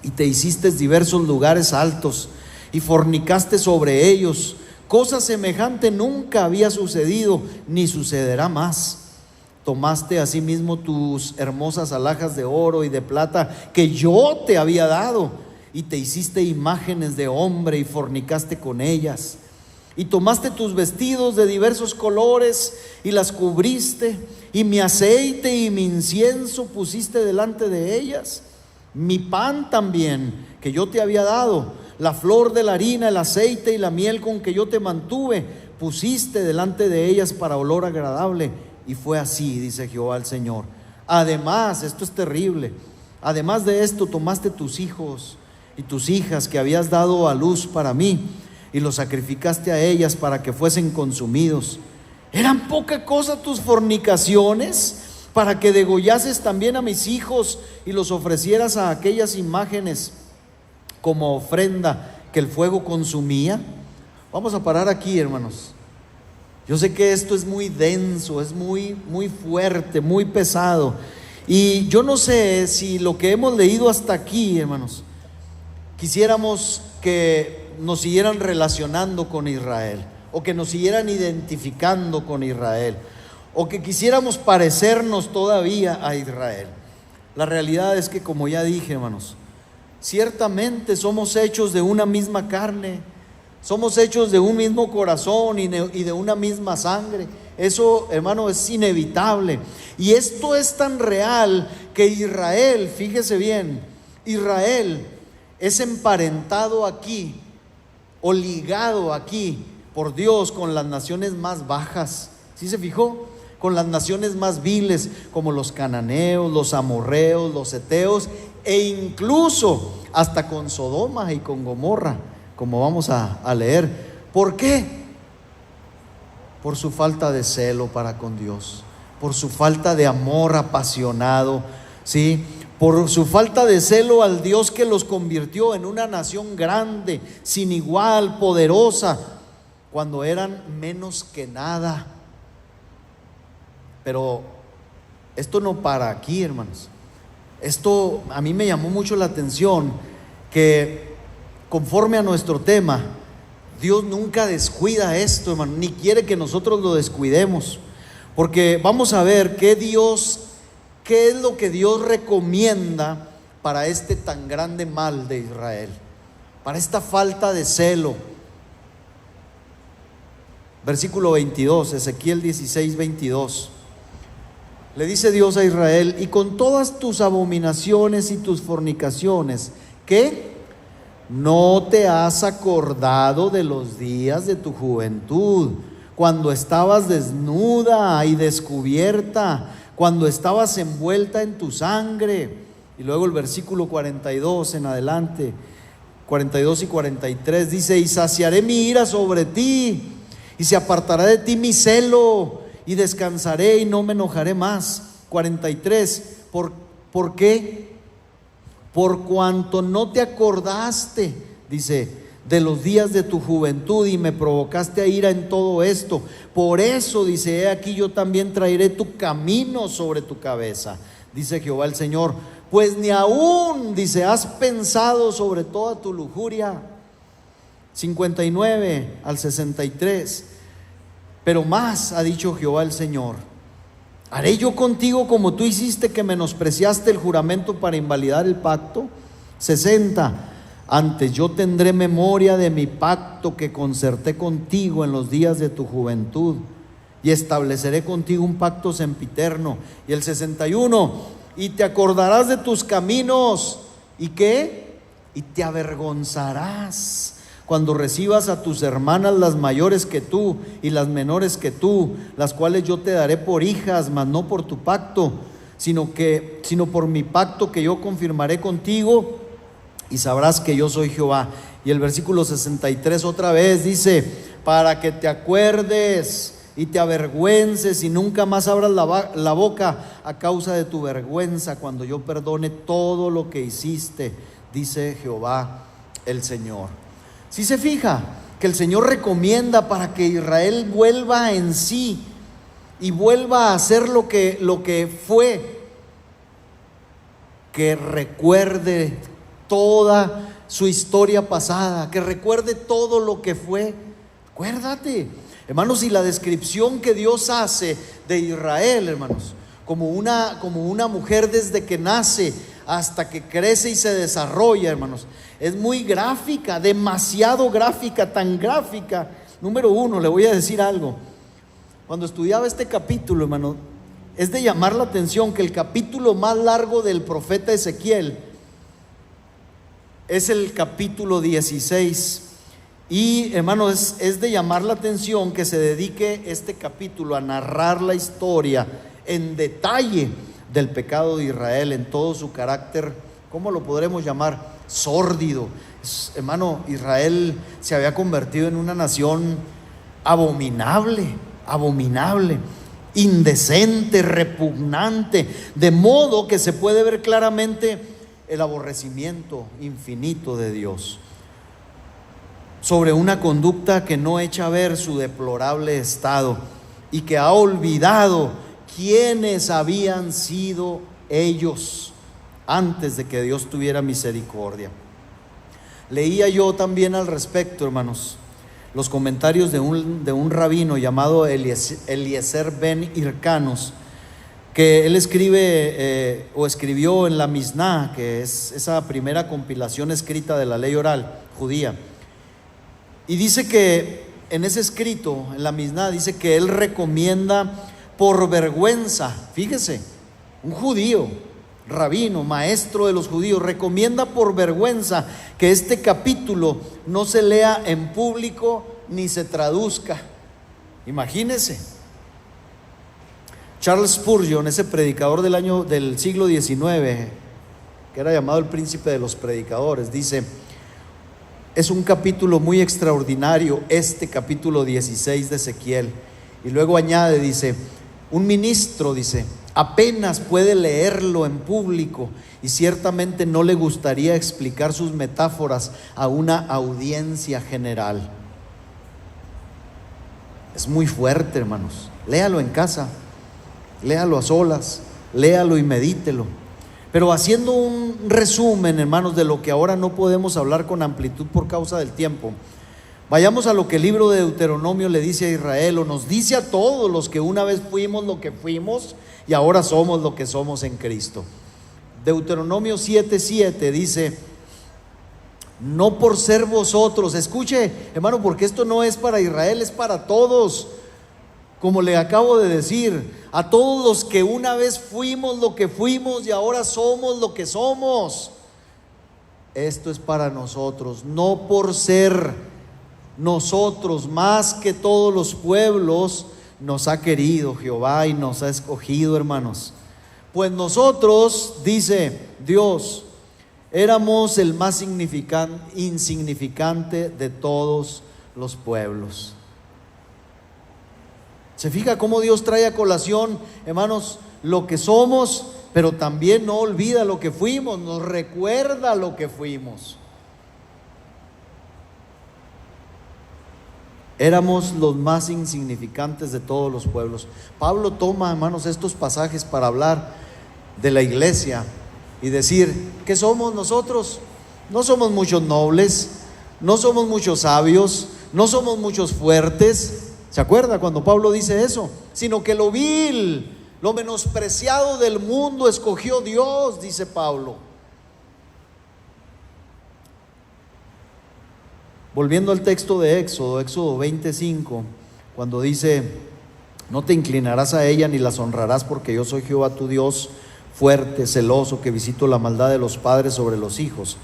y te hiciste diversos lugares altos, y fornicaste sobre ellos. Cosa semejante nunca había sucedido, ni sucederá más. Tomaste asimismo tus hermosas alhajas de oro y de plata que yo te había dado, y te hiciste imágenes de hombre y fornicaste con ellas. Y tomaste tus vestidos de diversos colores y las cubriste, y mi aceite y mi incienso pusiste delante de ellas. Mi pan también, que yo te había dado, la flor de la harina, el aceite y la miel con que yo te mantuve, pusiste delante de ellas para olor agradable. Y fue así, dice Jehová el Señor. Además, esto es terrible, además de esto, tomaste tus hijos y tus hijas que habías dado a luz para mí, y los sacrificaste a ellas para que fuesen consumidos. ¿Eran poca cosa tus fornicaciones, para que degollases también a mis hijos y los ofrecieras a aquellas imágenes como ofrenda que el fuego consumía? Vamos a parar aquí, hermanos. Yo sé que esto es muy denso, es muy fuerte, muy pesado, y yo no sé si lo que hemos leído hasta aquí, hermanos, quisiéramos que nos siguieran relacionando con Israel, o que nos siguieran identificando con Israel, o que quisiéramos parecernos todavía a Israel. La realidad es que, como ya dije, hermanos, ciertamente somos hechos de una misma carne, somos hechos de un mismo corazón y de una misma sangre. Eso, hermano, es inevitable. Y esto es tan real que Israel, fíjese bien, Israel es emparentado aquí o ligado aquí por Dios con las naciones más bajas. ¿Sí se fijó? Con las naciones más viles, como los cananeos, los amorreos, los heteos, e incluso hasta con Sodoma y con Gomorra, como vamos a leer. ¿Por qué? Por su falta de celo para con Dios, por su falta de amor apasionado, ¿sí? Por su falta de celo al Dios que los convirtió en una nación grande, sin igual, poderosa, cuando eran menos que nada. Pero esto no para aquí, hermanos. Esto a mí me llamó mucho la atención, que conforme a nuestro tema, Dios nunca descuida esto, hermano, ni quiere que nosotros lo descuidemos, porque vamos a ver qué es lo que Dios recomienda para este tan grande mal de Israel, para esta falta de celo. Versículo 22, Ezequiel 16, 22. Le dice Dios a Israel: y con todas tus abominaciones y tus fornicaciones, ¿qué? ¿No te has acordado de los días de tu juventud, cuando estabas desnuda y descubierta, cuando estabas envuelta en tu sangre? Y luego el versículo 42 en adelante, 42 y 43 dice: y saciaré mi ira sobre ti, y se apartará de ti mi celo, y descansaré y no me enojaré más. 43, ¿por qué? Por cuanto no te acordaste, dice, de los días de tu juventud, y me provocaste a ira en todo esto. Por eso, dice, he aquí yo también traeré tu camino sobre tu cabeza, dice Jehová el Señor. Pues ni aún, dice, has pensado sobre toda tu lujuria. 59 al 63. Pero más ha dicho Jehová el Señor: ¿haré yo contigo como tú hiciste, que menospreciaste el juramento para invalidar el pacto? 60. Antes yo tendré memoria de mi pacto que concerté contigo en los días de tu juventud, y estableceré contigo un pacto sempiterno. Y el 61. Y te acordarás de tus caminos. ¿Y qué? Y te avergonzarás cuando recibas a tus hermanas, las mayores que tú y las menores que tú, las cuales yo te daré por hijas, mas no por tu pacto, sino por mi pacto que yo confirmaré contigo, y sabrás que yo soy Jehová. Y el versículo 63 otra vez dice: para que te acuerdes y te avergüences y nunca más abras la boca a causa de tu vergüenza, cuando yo perdone todo lo que hiciste, dice Jehová el Señor. Si se fija que el Señor recomienda para que Israel vuelva en sí y vuelva a hacer lo que fue, que recuerde toda su historia pasada, que recuerde todo lo que fue. Acuérdate, hermanos, y la descripción que Dios hace de Israel, hermanos, como una mujer desde que nace hasta que crece y se desarrolla, hermanos, es muy gráfica, demasiado gráfica, tan gráfica. Número uno, le voy a decir algo. Cuando estudiaba este capítulo, hermano, es de llamar la atención que el capítulo más largo del profeta Ezequiel es el capítulo 16. Y, hermano, es de llamar la atención que se dedique este capítulo a narrar la historia en detalle del pecado de Israel, en todo su carácter, ¿cómo lo podremos llamar? Sórdido. Hermano, Israel se había convertido en una nación abominable, indecente, repugnante, de modo que se puede ver claramente el aborrecimiento infinito de Dios sobre una conducta que no echa a ver su deplorable estado, y que ha olvidado quiénes habían sido ellos antes de que Dios tuviera misericordia. Leía yo también al respecto, hermanos, los comentarios de un rabino llamado Eliezer ben Hircanos, que él escribió en la Misná, que es esa primera compilación escrita de la ley oral judía. Y dice que en ese escrito, en la Misná, dice que él recomienda por vergüenza, fíjese, un judío rabino, maestro de los judíos, recomienda por vergüenza que este capítulo no se lea en público ni se traduzca. Imagínense. Charles Spurgeon, ese predicador del siglo XIX, que era llamado el príncipe de los predicadores, dice: es un capítulo muy extraordinario este capítulo 16 de Ezequiel. Y luego añade, dice: un ministro, dice, apenas puede leerlo en público y ciertamente no le gustaría explicar sus metáforas a una audiencia general. Es muy fuerte, hermanos. Léalo en casa, léalo a solas, léalo y medítelo. Pero haciendo un resumen, hermanos, de lo que ahora no podemos hablar con amplitud por causa del tiempo, vayamos a lo que el libro de Deuteronomio le dice a Israel, o nos dice a todos los que una vez fuimos lo que fuimos y ahora somos lo que somos en Cristo. Deuteronomio 7:7 dice: no por ser vosotros, escuche, hermano, porque esto no es para Israel, es para todos. Como le acabo de decir, a todos los que una vez fuimos lo que fuimos y ahora somos lo que somos. Esto es para nosotros, no por ser nosotros más que todos los pueblos, nos ha querido Jehová y nos ha escogido, hermanos. Pues nosotros, dice Dios, éramos el más insignificante de todos los pueblos. ¿Se fija cómo Dios trae a colación, hermanos, lo que somos, pero también no olvida lo que fuimos, nos recuerda lo que fuimos? Éramos los más insignificantes de todos los pueblos. Pablo toma, hermanos, estos pasajes para hablar de la iglesia y decir: ¿qué somos nosotros? No somos muchos nobles, no somos muchos sabios, no somos muchos fuertes. ¿Se acuerda cuando Pablo dice eso? Sino que lo vil, lo menospreciado del mundo escogió Dios, dice Pablo. Volviendo al texto de Éxodo 25, cuando dice: no te inclinarás a ella ni las honrarás, porque yo soy Jehová tu Dios, fuerte, celoso, que visito la maldad de los padres sobre los hijos.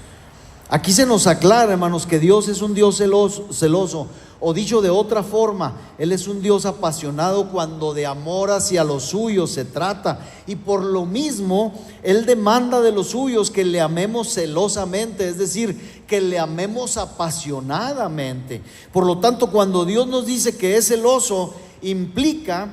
Aquí se nos aclara, hermanos, que Dios es un Dios celoso, o dicho de otra forma, Él es un Dios apasionado cuando de amor hacia los suyos se trata, y por lo mismo Él demanda de los suyos que le amemos celosamente, es decir, que le amemos apasionadamente. Por lo tanto, cuando Dios nos dice que es celoso, implica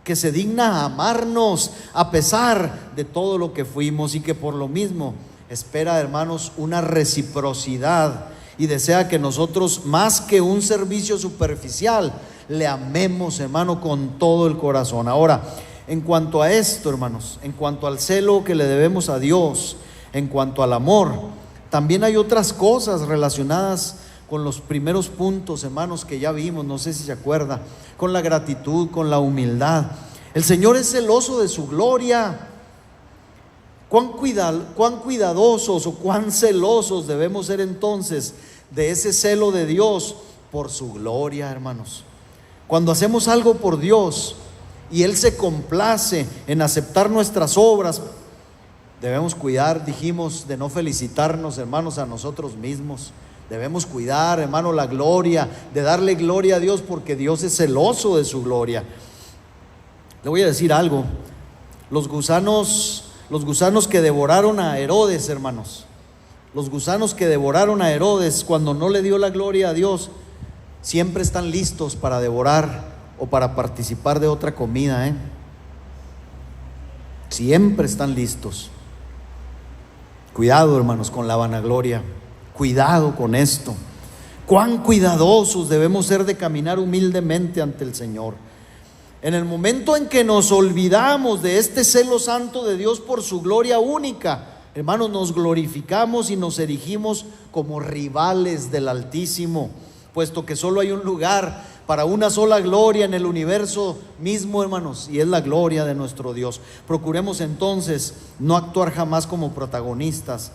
que se digna a amarnos a pesar de todo lo que fuimos, y que por lo mismo espera, hermanos, una reciprocidad y desea que nosotros, más que un servicio superficial, le amemos, hermano, con todo el corazón. Ahora, en cuanto a esto, hermanos, en cuanto al celo que le debemos a Dios, en cuanto al amor, también hay otras cosas relacionadas con los primeros puntos, hermanos, que ya vimos, no sé si se acuerda, con la gratitud, con la humildad. El Señor es celoso de su gloria. Cuán cuidadosos o cuán celosos debemos ser entonces de ese celo de Dios por su gloria, hermanos. Cuando hacemos algo por Dios y Él se complace en aceptar nuestras obras, debemos cuidar, dijimos, de no felicitarnos, hermanos, a nosotros mismos. Debemos cuidar, hermano, la gloria, de darle gloria a Dios, porque Dios es celoso de su gloria. Le voy a decir algo: los gusanos que devoraron a Herodes, hermanos, los gusanos que devoraron a Herodes cuando no le dio la gloria a Dios, siempre están listos para devorar o para participar de otra comida, Siempre están listos. Cuidado, hermanos, con la vanagloria. Cuidado con esto. Cuán cuidadosos debemos ser de caminar humildemente ante el Señor. En el momento en que nos olvidamos de este celo santo de Dios por su gloria única, hermanos, nos glorificamos y nos erigimos como rivales del Altísimo, puesto que solo hay un lugar para una sola gloria en el universo mismo, hermanos, y es la gloria de nuestro Dios. Procuremos entonces no actuar jamás como protagonistas,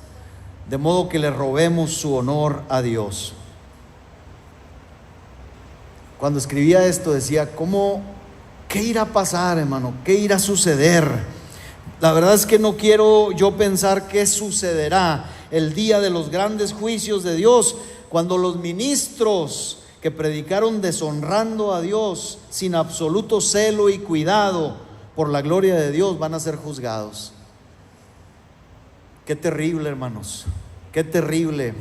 de modo que le robemos su honor a Dios. Cuando escribía esto decía: ¿qué irá a pasar, hermano? ¿Qué irá a suceder? La verdad es que no quiero yo pensar qué sucederá el día de los grandes juicios de Dios, cuando los ministros que predicaron deshonrando a Dios sin absoluto celo y cuidado por la gloria de Dios van a ser juzgados. Qué terrible, hermanos, qué terrible.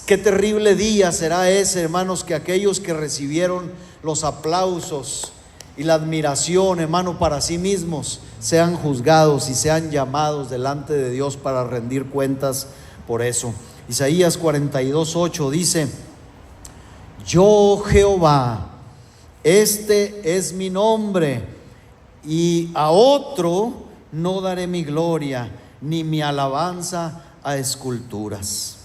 Qué terrible día será ese, hermanos, que aquellos que recibieron los aplausos y la admiración, hermano, para sí mismos, sean juzgados y sean llamados delante de Dios para rendir cuentas por eso. Isaías 42:8 dice: yo, Jehová, este es mi nombre, y a otro no daré mi gloria, ni mi alabanza a esculturas.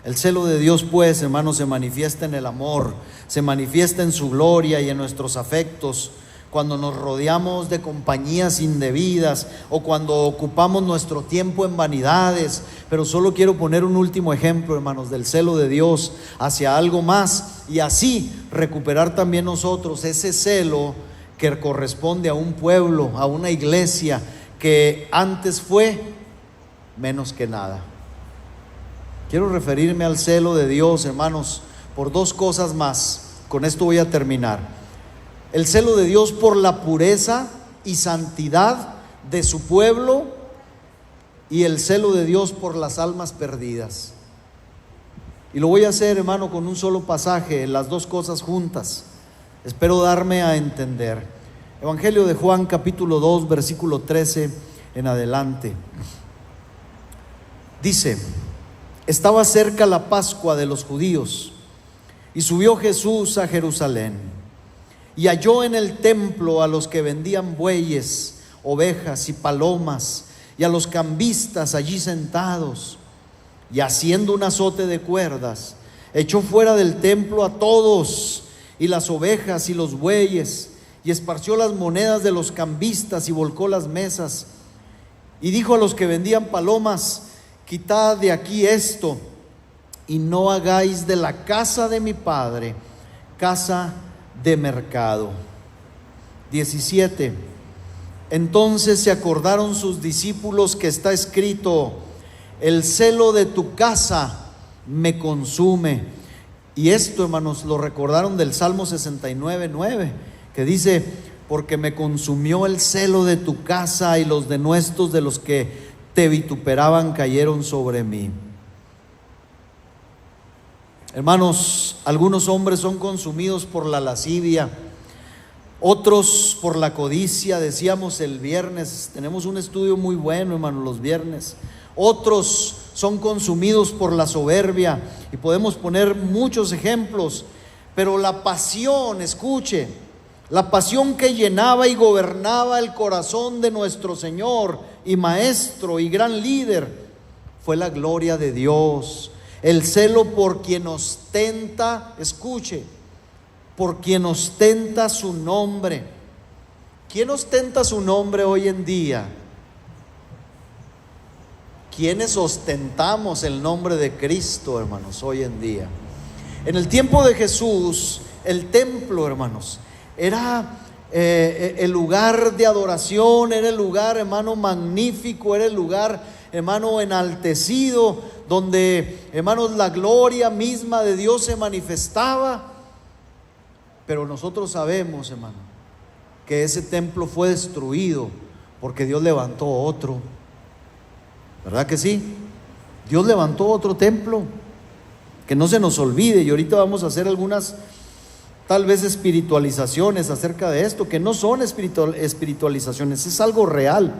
El celo de Dios, pues, hermanos, se manifiesta en el amor, se manifiesta en su gloria y en nuestros afectos, cuando nos rodeamos de compañías indebidas o cuando ocupamos nuestro tiempo en vanidades. Pero solo quiero poner un último ejemplo, hermanos, del celo de Dios hacia algo más, y así recuperar también nosotros ese celo que corresponde a un pueblo, a una iglesia que antes fue menos que nada. Quiero referirme al celo de Dios, hermanos, por dos cosas más. Con esto voy a terminar. El celo de Dios por la pureza y santidad de su pueblo, y el celo de Dios por las almas perdidas. Y lo voy a hacer, hermano, con un solo pasaje, las dos cosas juntas. Espero darme a entender. Evangelio de Juan, capítulo 2, versículo 13 en adelante. Dice: estaba cerca la Pascua de los judíos, y subió Jesús a Jerusalén, y halló en el templo a los que vendían bueyes, ovejas y palomas, y a los cambistas allí sentados. Y haciendo un azote de cuerdas, echó fuera del templo a todos, y las ovejas y los bueyes, y esparció las monedas de los cambistas, y volcó las mesas. Y dijo a los que vendían palomas: quitad de aquí esto, y no hagáis de la casa de mi Padre casa de mercado. 17. Entonces se acordaron sus discípulos que está escrito: el celo de tu casa me consume. Y esto, hermanos, lo recordaron del Salmo 69:9, que dice: porque me consumió el celo de tu casa, y los denuestos de los que te vituperaban cayeron sobre mí. Hermanos, algunos hombres son consumidos por la lascivia, otros por la codicia. Decíamos el viernes, tenemos un estudio muy bueno, hermanos, los viernes. Otros son consumidos por la soberbia, y podemos poner muchos ejemplos. Pero la pasión, escuche, la pasión que llenaba y gobernaba el corazón de nuestro Señor y Maestro y gran líder fue la gloria de Dios. El celo por quien ostenta, escuche, por quien ostenta su nombre. ¿Quién ostenta su nombre hoy en día? ¿Quiénes ostentamos el nombre de Cristo, hermanos, hoy en día? En el tiempo de Jesús, el templo, hermanos, era el lugar de adoración, era el lugar, hermano, magnífico, era el lugar, hermano, enaltecido, donde, hermanos, la gloria misma de Dios se manifestaba. Pero nosotros sabemos, hermano, que ese templo fue destruido porque Dios levantó otro. ¿Verdad que sí? Dios levantó otro templo, que no se nos olvide. Y ahorita vamos a hacer algunas, tal vez, espiritualizaciones acerca de esto, que no son espiritualizaciones, es algo real.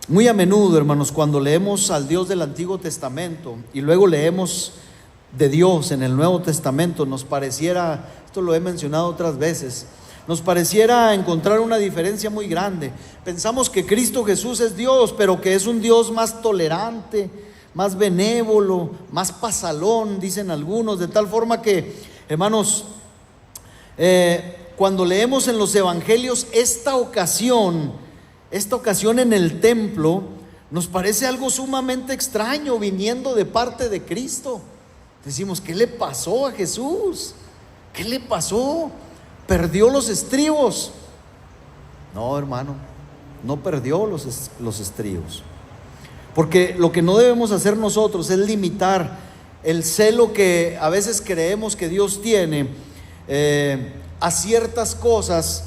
Muy a menudo, hermanos, cuando leemos al Dios del Antiguo Testamento y luego leemos de Dios en el Nuevo Testamento, nos pareciera, esto lo he mencionado otras veces, nos pareciera encontrar una diferencia muy grande. Pensamos que Cristo Jesús es Dios, pero que es un Dios más tolerante, más benévolo, más pasalón, dicen algunos, de tal forma que, hermanos, cuando leemos en los evangelios esta ocasión en el templo, nos parece algo sumamente extraño viniendo de parte de Cristo. Decimos: ¿qué le pasó a Jesús? ¿Qué le pasó? Perdió los estribos. No, hermano, no perdió los estribos. Porque lo que no debemos hacer nosotros es limitar el celo que a veces creemos que Dios tiene a ciertas cosas,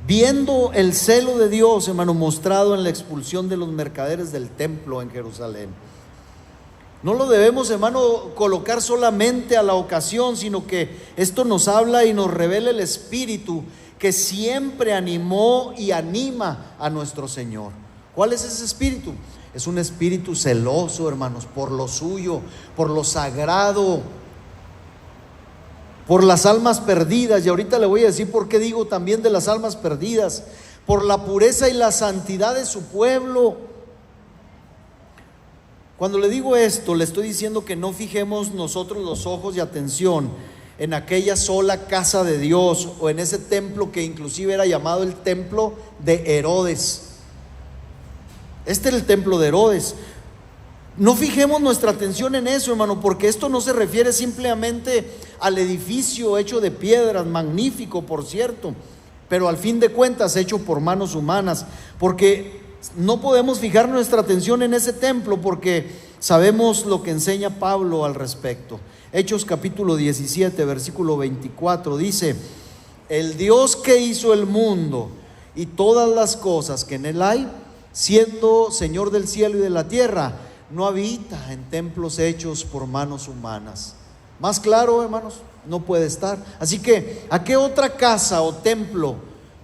viendo el celo de Dios, hermano, mostrado en la expulsión de los mercaderes del templo en Jerusalén. No lo debemos, hermano, colocar solamente a la ocasión, sino que esto nos habla y nos revela el Espíritu que siempre animó y anima a nuestro Señor. ¿Cuál es ese espíritu? Es un espíritu celoso, hermanos, por lo suyo, por lo sagrado, por las almas perdidas. Y ahorita le voy a decir por qué digo también de las almas perdidas, por la pureza y la santidad de su pueblo. Cuando le digo esto, le estoy diciendo que no fijemos nosotros los ojos y atención en aquella sola casa de Dios o en ese templo que inclusive era llamado el templo de Herodes. Este era el templo de Herodes. No fijemos nuestra atención en eso, hermano, porque esto no se refiere simplemente al edificio hecho de piedras, magnífico por cierto, pero al fin de cuentas hecho por manos humanas, porque no podemos fijar nuestra atención en ese templo porque sabemos lo que enseña Pablo al respecto. Hechos capítulo 17, versículo 24 dice: el Dios que hizo el mundo y todas las cosas que en él hay, siendo Señor del cielo y de la tierra, no habita en templos hechos por manos humanas. Más claro, hermanos, no puede estar. Así que, ¿a qué otra casa o templo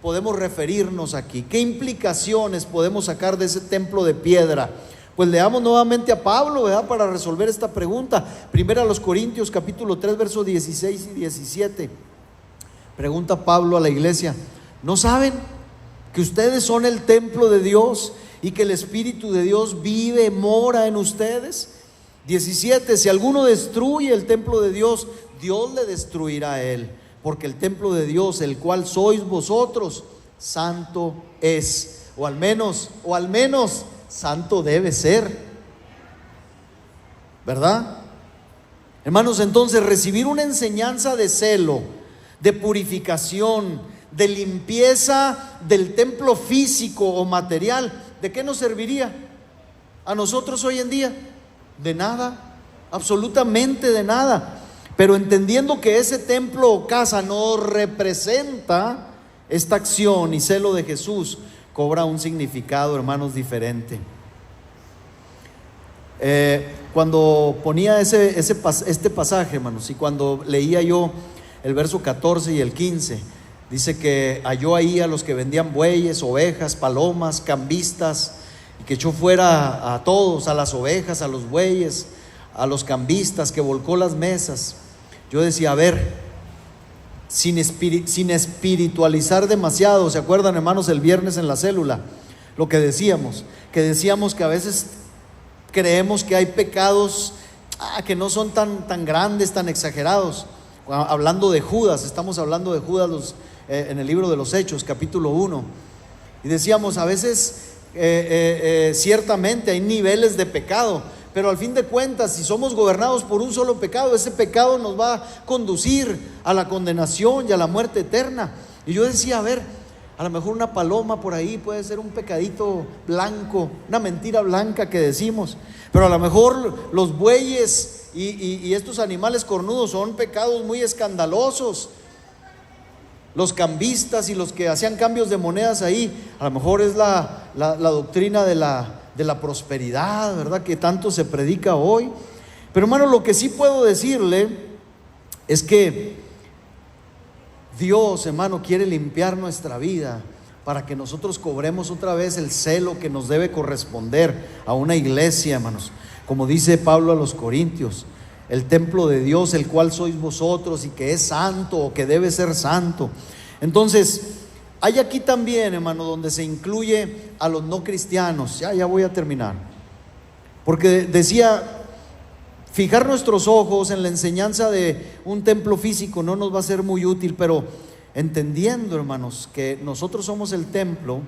podemos referirnos aquí? ¿Qué implicaciones podemos sacar de ese templo de piedra? Pues leamos nuevamente a Pablo, ¿verdad?, para resolver esta pregunta. Primero a los Corintios capítulo 3, versos 16 y 17. Pregunta Pablo a la iglesia: ¿no saben que ustedes son el templo de Dios y que el Espíritu de Dios vive, mora en ustedes? 17. Si alguno destruye el templo de Dios, Dios le destruirá a él, porque el templo de Dios, el cual sois vosotros, santo es, o al menos santo debe ser, ¿verdad? Hermanos, entonces recibir una enseñanza de celo, de purificación, de limpieza del templo físico o material, ¿de qué nos serviría a nosotros hoy en día? De nada, absolutamente de nada. Pero entendiendo que ese templo o casa no representa esta acción y celo de Jesús, cobra un significado, hermanos, diferente. Cuando ponía este pasaje, hermanos, y cuando leía yo el verso 14 y el 15, dice que halló ahí a los que vendían bueyes, ovejas, palomas, cambistas, y que echó fuera a todos, a las ovejas, a los bueyes, a los cambistas, que volcó las mesas. Yo decía, a ver, sin espiritualizar demasiado. ¿Se acuerdan, hermanos, el viernes en la célula? Lo que decíamos que a veces creemos que hay pecados que no son tan grandes, tan exagerados. Hablando de Judas, estamos hablando de Judas en el libro de los Hechos, capítulo 1. Y decíamos, a veces ciertamente hay niveles de pecado, pero al fin de cuentas, si somos gobernados por un solo pecado, ese pecado nos va a conducir a la condenación y a la muerte eterna. Y yo decía, a ver, a lo mejor una paloma por ahí puede ser un pecadito blanco, una mentira blanca que decimos, pero a lo mejor los bueyes y estos animales cornudos son pecados muy escandalosos. Los cambistas y los que hacían cambios de monedas ahí, a lo mejor es la doctrina de la prosperidad, ¿verdad?, que tanto se predica hoy. Pero hermano, lo que sí puedo decirle es que Dios, hermano, quiere limpiar nuestra vida para que nosotros cobremos otra vez el celo que nos debe corresponder a una iglesia, hermanos. Como dice Pablo a los Corintios, el templo de Dios, el cual sois vosotros, y que es santo o que debe ser santo. Entonces, hay aquí también, hermano, donde se incluye a los no cristianos. Ya voy a terminar. Porque decía, fijar nuestros ojos en la enseñanza de un templo físico no nos va a ser muy útil, pero entendiendo, hermanos, que nosotros somos el templo,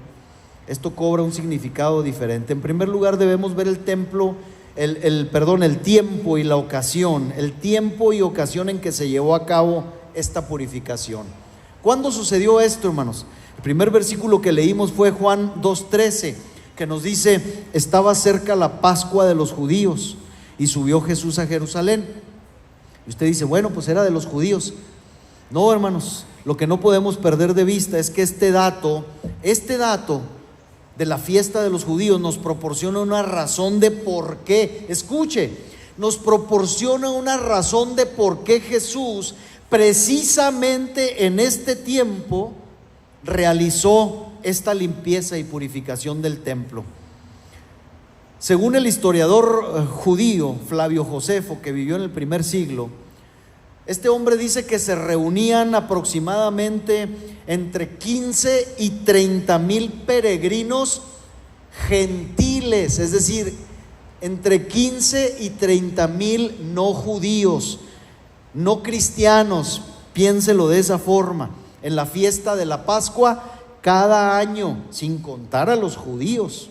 esto cobra un significado diferente. En primer lugar, debemos ver el templo, el tiempo y la ocasión, el tiempo y ocasión en que se llevó a cabo esta purificación. ¿Cuándo sucedió esto, hermanos? El primer versículo que leímos fue Juan 2:13, que nos dice: estaba cerca la Pascua de los judíos y subió Jesús a Jerusalén. Y usted dice, bueno, pues era de los judíos. No, hermanos, lo que no podemos perder de vista es que este dato de la fiesta de los judíos nos proporciona una razón de por qué. Escuche, nos proporciona una razón de por qué Jesús precisamente en este tiempo realizó esta limpieza y purificación del templo. Según el historiador judío Flavio Josefo, que vivió en el primer siglo, este hombre dice que se reunían aproximadamente entre 15 y 30 mil peregrinos gentiles, es decir, entre 15 y 30 mil no judíos, no cristianos, piénselo de esa forma, en la fiesta de la Pascua cada año, sin contar a los judíos.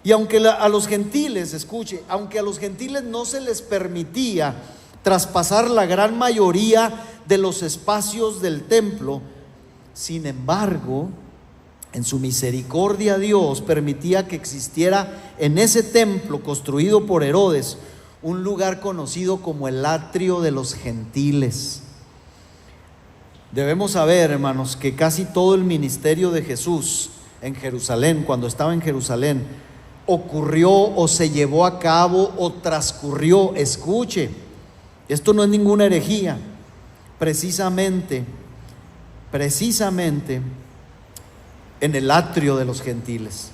Y aunque a los gentiles, escuche, aunque a los gentiles no se les permitía traspasar la gran mayoría de los espacios del templo, sin embargo, en su misericordia Dios permitía que existiera en ese templo construido por Herodes un lugar conocido como el atrio de los gentiles. Debemos saber, hermanos, que casi todo el ministerio de Jesús en Jerusalén, cuando estaba en Jerusalén, ocurrió o se llevó a cabo o transcurrió, escuche, esto no es ninguna herejía, precisamente en el atrio de los gentiles,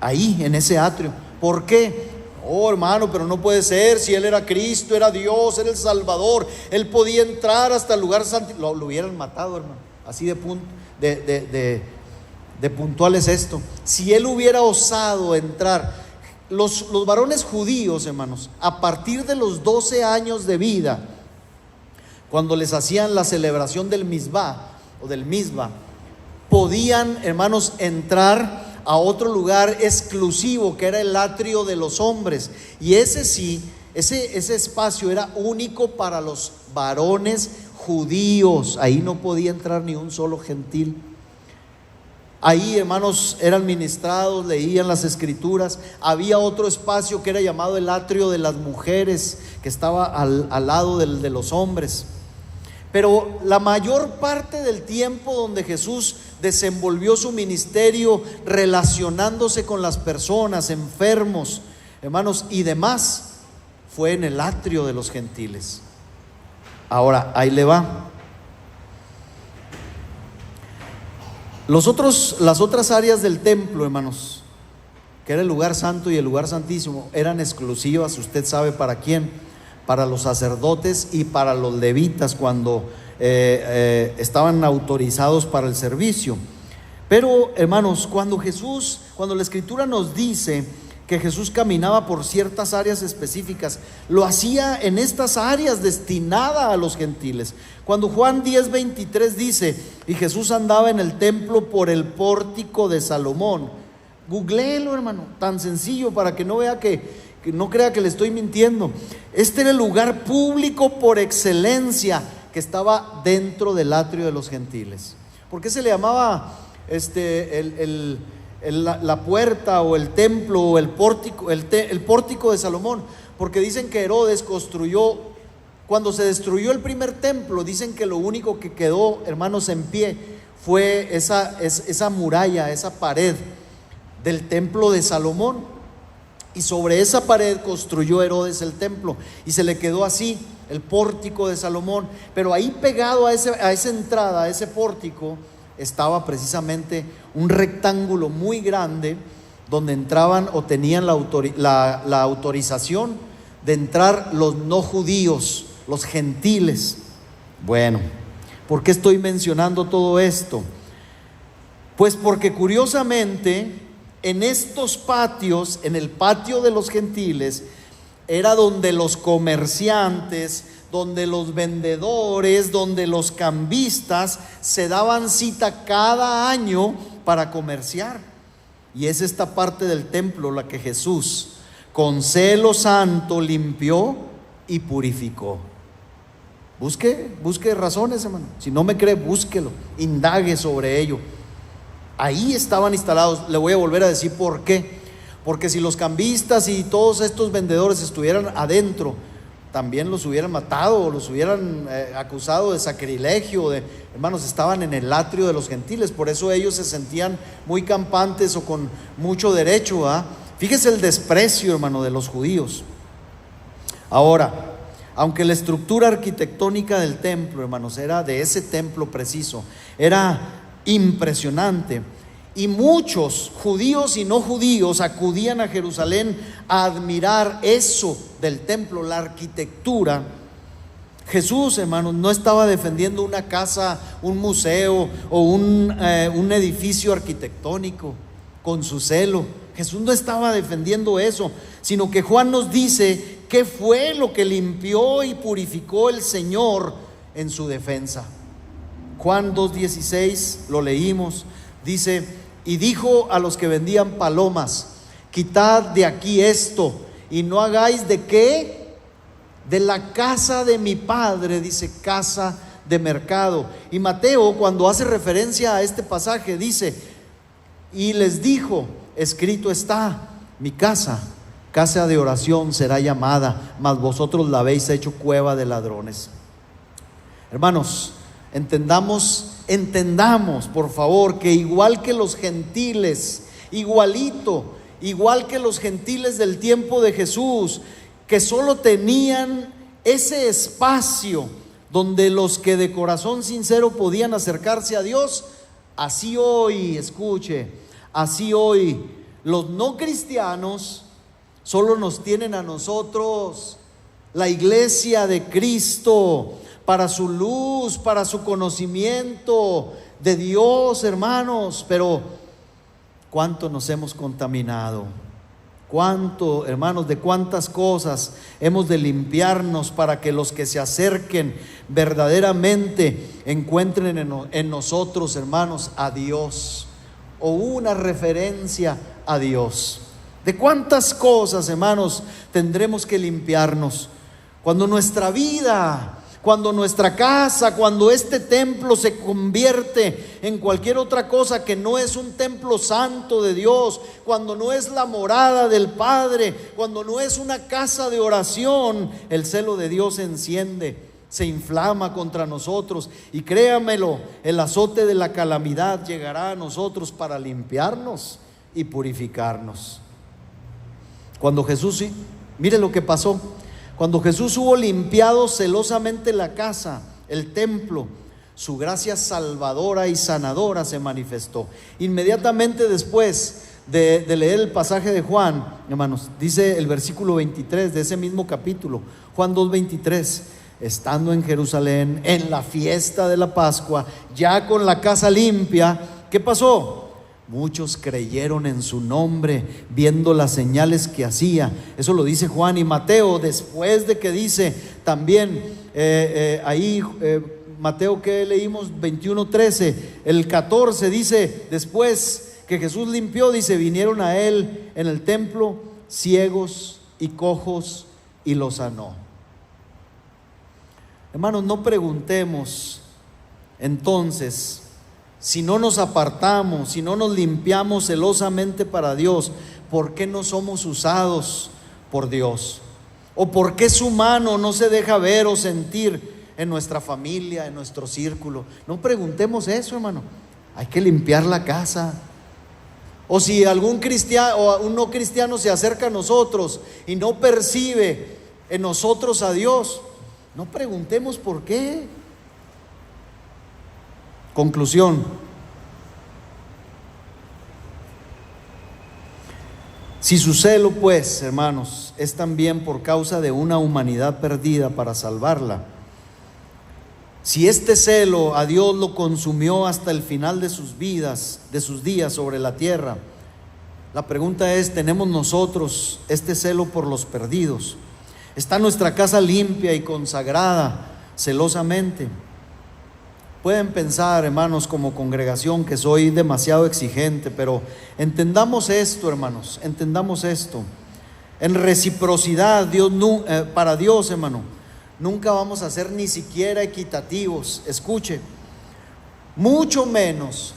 ahí en ese atrio. ¿Por qué? Oh, hermano, pero no puede ser, si Él era Cristo, era Dios, era el Salvador, Él podía entrar hasta el lugar santo. Lo hubieran matado, hermano, así de puntual es esto. Si Él hubiera osado entrar, los varones judíos, hermanos, a partir de los 12 años de vida, cuando les hacían la celebración del Misbah o del Misbah, podían, hermanos, entrar a otro lugar exclusivo que era el atrio de los hombres, y ese espacio era único para los varones judíos. Ahí no podía entrar ni un solo gentil. Ahí, hermanos, eran ministrados, leían las escrituras. Había otro espacio que era llamado el atrio de las mujeres, que estaba al lado del de los hombres. Pero la mayor parte del tiempo donde Jesús desenvolvió su ministerio relacionándose con las personas, enfermos, hermanos, y demás, fue en el atrio de los gentiles. Ahora, ahí le va. Las otras áreas del templo, hermanos, que era el lugar santo y el lugar santísimo, eran exclusivas, usted sabe para quién, para los sacerdotes y para los levitas cuando estaban autorizados para el servicio. Pero, hermanos, cuando la escritura nos dice que Jesús caminaba por ciertas áreas específicas, lo hacía en estas áreas destinadas a los gentiles. Cuando Juan 10:23 dice: y Jesús andaba en el templo por el pórtico de Salomón. Googléelo, hermano, tan sencillo para que no vea que no crea que le estoy mintiendo. Este era el lugar público por excelencia que estaba dentro del atrio de los gentiles. ¿Por qué se le llamaba la puerta o el templo o el pórtico de Salomón? Porque dicen que Herodes construyó, cuando se destruyó el primer templo, dicen que lo único que quedó, hermanos, en pie fue esa muralla, esa pared del templo de Salomón. Y sobre esa pared construyó Herodes el templo y se le quedó así, el pórtico de Salomón. Pero ahí pegado a esa entrada, a ese pórtico, estaba precisamente un rectángulo muy grande donde entraban o tenían la autorización de entrar los no judíos, los gentiles. Bueno, ¿por qué estoy mencionando todo esto? Pues porque curiosamente en estos patios, en el patio de los gentiles, era donde los comerciantes, donde los vendedores, donde los cambistas se daban cita cada año para comerciar. Y es esta parte del templo la que Jesús, con celo santo, limpió y purificó. Busque razones, hermano. Si no me cree, búsquelo, indague sobre ello. Ahí estaban instalados. Le voy a volver a decir por qué. Porque si los cambistas y todos estos vendedores estuvieran adentro, también los hubieran matado o los hubieran acusado de sacrilegio. Hermanos, estaban en el atrio de los gentiles, por eso ellos se sentían muy campantes o con mucho derecho, ¿verdad? Fíjese el desprecio, hermano, de los judíos. Ahora, aunque la estructura arquitectónica del templo, hermanos, era de ese templo preciso, era impresionante, y muchos judíos y no judíos acudían a Jerusalén a admirar eso del templo, la arquitectura. Jesús, hermanos, no estaba defendiendo una casa, un museo o un edificio arquitectónico con su celo. Jesús no estaba defendiendo eso, sino que Juan nos dice qué fue lo que limpió y purificó el Señor en su defensa. Juan 2:16, lo leímos, dice: y dijo a los que vendían palomas: quitad de aquí esto, y no hagáis de qué, de la casa de mi padre, dice, casa de mercado. Y Mateo, cuando hace referencia a este pasaje, dice: y les dijo, escrito está, mi casa, casa de oración será llamada, mas vosotros la habéis hecho cueva de ladrones. Hermanos, entendamos por favor que igual que los gentiles, igual que los gentiles del tiempo de Jesús, que solo tenían ese espacio donde los que de corazón sincero podían acercarse a Dios, así hoy, escuche, así hoy los no cristianos solo nos tienen a nosotros, la iglesia de Cristo, para su luz, para su conocimiento de Dios, hermanos. Pero ¿cuánto nos hemos contaminado? ¿Cuánto, hermanos, de cuántas cosas hemos de limpiarnos para que los que se acerquen verdaderamente encuentren en nosotros, hermanos, a Dios, o una referencia a Dios? ¿De cuántas cosas, hermanos, tendremos que limpiarnos? Cuando nuestra vida, cuando nuestra casa, cuando este templo se convierte en cualquier otra cosa que no es un templo santo de Dios, cuando no es la morada del Padre, cuando no es una casa de oración, el celo de Dios se enciende, se inflama contra nosotros, y créamelo, el azote de la calamidad llegará a nosotros para limpiarnos y purificarnos. Cuando Jesús, mire lo que pasó. Cuando Jesús hubo limpiado celosamente la casa, el templo, su gracia salvadora y sanadora se manifestó. Inmediatamente después de leer el pasaje de Juan, hermanos, dice el versículo 23 de ese mismo capítulo, Juan 2:23, estando en Jerusalén en la fiesta de la Pascua, ya con la casa limpia, ¿qué pasó? Muchos creyeron en su nombre, viendo las señales que hacía. Eso lo dice Juan. Y Mateo, después de que dice también Mateo, que leímos 21:13, el 14 dice, después que Jesús limpió, dice, vinieron a él en el templo ciegos y cojos y los sanó. Hermanos, no preguntemos entonces, si no nos apartamos, si no nos limpiamos celosamente para Dios, ¿por qué no somos usados por Dios? ¿O por qué su mano no se deja ver o sentir en nuestra familia, en nuestro círculo? No preguntemos eso, hermano. Hay que limpiar la casa. O si algún cristiano o un no cristiano se acerca a nosotros y no percibe en nosotros a Dios, no preguntemos por qué. Conclusión: si su celo, pues, hermanos, es también por causa de una humanidad perdida para salvarla, si este celo a Dios lo consumió hasta el final de sus vidas, de sus días sobre la tierra, la pregunta es, ¿tenemos nosotros este celo por los perdidos? ¿Está nuestra casa limpia y consagrada celosamente? Pueden pensar, hermanos, como congregación que soy demasiado exigente, pero entendamos esto, hermanos, entendamos esto. En reciprocidad, para Dios, hermano, nunca vamos a ser ni siquiera equitativos. Escuche, mucho menos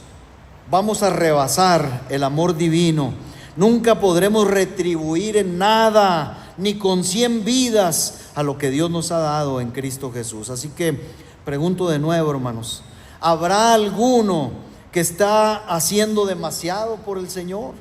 vamos a rebasar el amor divino. Nunca podremos retribuir en nada, ni con 100 vidas, a lo que Dios nos ha dado en Cristo Jesús. Así que pregunto de nuevo, hermanos, ¿habrá alguno que está haciendo demasiado por el Señor?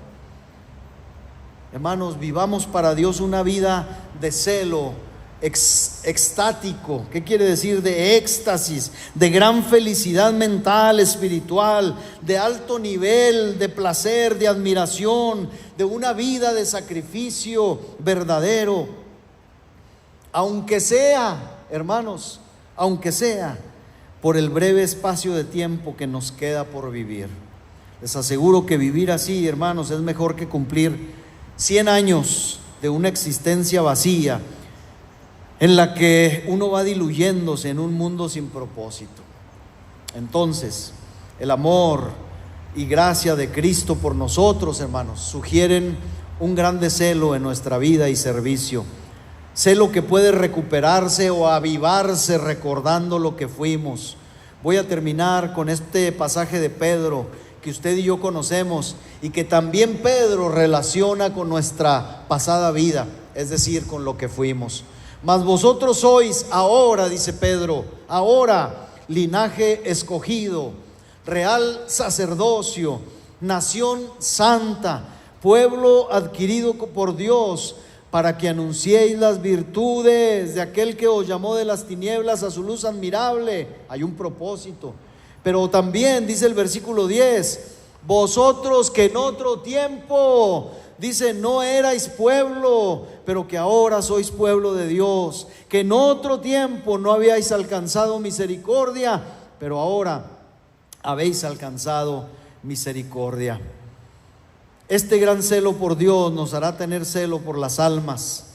Hermanos, vivamos para Dios una vida de celo extático. ¿Qué quiere decir? De éxtasis, de gran felicidad mental, espiritual, de alto nivel, de placer, de admiración, de una vida de sacrificio verdadero. Aunque sea, hermanos, aunque sea por el breve espacio de tiempo que nos queda por vivir. Les aseguro que vivir así, hermanos, es mejor que cumplir 100 años de una existencia vacía, en la que uno va diluyéndose en un mundo sin propósito. Entonces, el amor y gracia de Cristo por nosotros, hermanos, sugieren un grande celo en nuestra vida y servicio. Celo que puede recuperarse o avivarse recordando lo que fuimos. Voy a terminar con este pasaje de Pedro que usted y yo conocemos y que también Pedro relaciona con nuestra pasada vida, es decir, con lo que fuimos. Mas vosotros sois ahora, dice Pedro, ahora linaje escogido, real sacerdocio, nación santa, pueblo adquirido por Dios, para que anunciéis las virtudes de aquel que os llamó de las tinieblas a su luz admirable. Hay un propósito. Pero también dice el versículo 10, vosotros que en otro tiempo, dice, no erais pueblo, pero que ahora sois pueblo de Dios, que en otro tiempo no habíais alcanzado misericordia, pero ahora habéis alcanzado misericordia. Este gran celo por Dios nos hará tener celo por las almas.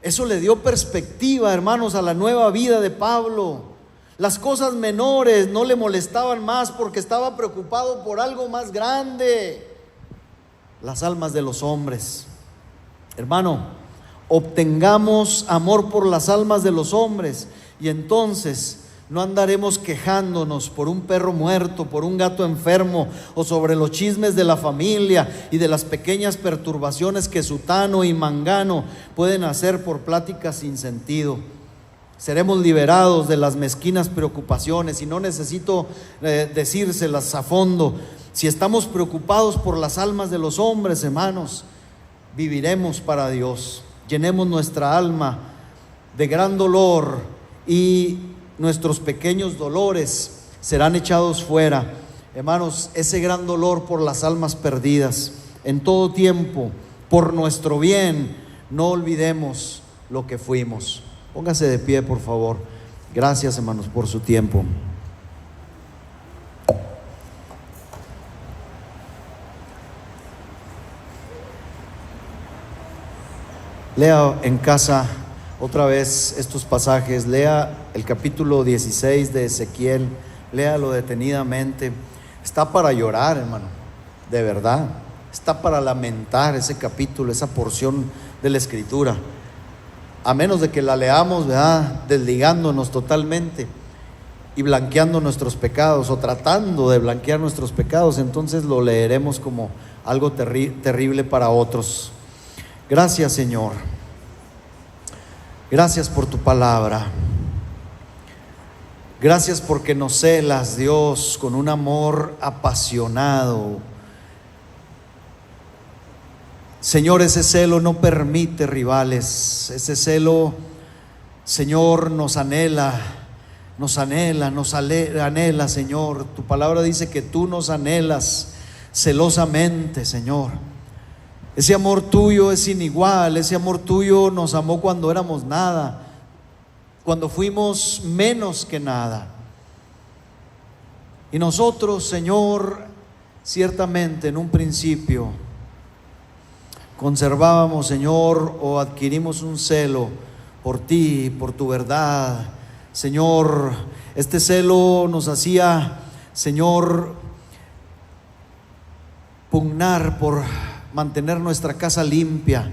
Eso le dio perspectiva, hermanos, a la nueva vida de Pablo. Las cosas menores no le molestaban más porque estaba preocupado por algo más grande: las almas de los hombres. Hermano, obtengamos amor por las almas de los hombres y entonces no andaremos quejándonos por un perro muerto, por un gato enfermo o sobre los chismes de la familia y de las pequeñas perturbaciones que sutano y mangano pueden hacer por pláticas sin sentido. Seremos liberados de las mezquinas preocupaciones, y no necesito decírselas a fondo. Si estamos preocupados por las almas de los hombres, hermanos, viviremos para Dios. Llenemos nuestra alma de gran dolor y nuestros pequeños dolores serán echados fuera. Hermanos, ese gran dolor por las almas perdidas, en todo tiempo, por nuestro bien, no olvidemos lo que fuimos. Póngase de pie, por favor. Gracias, hermanos, por su tiempo. Lea en casa otra vez estos pasajes. Lea el capítulo 16 de Ezequiel. Léalo detenidamente. Está para llorar, hermano, de verdad. Está para lamentar ese capítulo, esa porción de la Escritura. A menos de que la leamos, ¿verdad?, desligándonos totalmente y blanqueando nuestros pecados, o tratando de blanquear nuestros pecados, entonces lo leeremos como algo terrible para otros. Gracias, Señor. Gracias por tu palabra. Gracias porque nos celas, Dios, con un amor apasionado. Señor, ese celo no permite rivales. Ese celo, Señor, nos anhela, Señor. Tu palabra dice que tú nos anhelas celosamente, Señor. Ese amor tuyo es sin igual. Ese amor tuyo nos amó cuando éramos nada, cuando fuimos menos que nada. Y nosotros, Señor, ciertamente en un principio conservábamos, Señor, o adquirimos un celo por ti, por tu verdad. Señor, este celo nos hacía, Señor, pugnar por mantener nuestra casa limpia,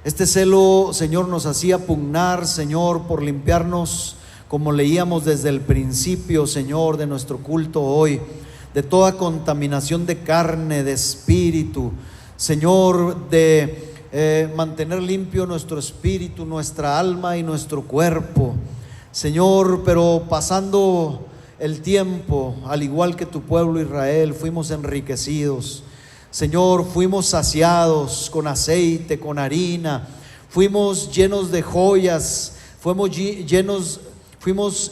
Este celo, Señor, nos hacía pugnar, Señor, por limpiarnos, como leíamos desde el principio, Señor, de nuestro culto hoy, de toda contaminación de carne, de espíritu, Señor, de mantener limpio nuestro espíritu, nuestra alma y nuestro cuerpo, Señor. Pero pasando el tiempo, al igual que tu pueblo Israel, fuimos enriquecidos, Señor, fuimos saciados con aceite, con harina, fuimos llenos de joyas, fuimos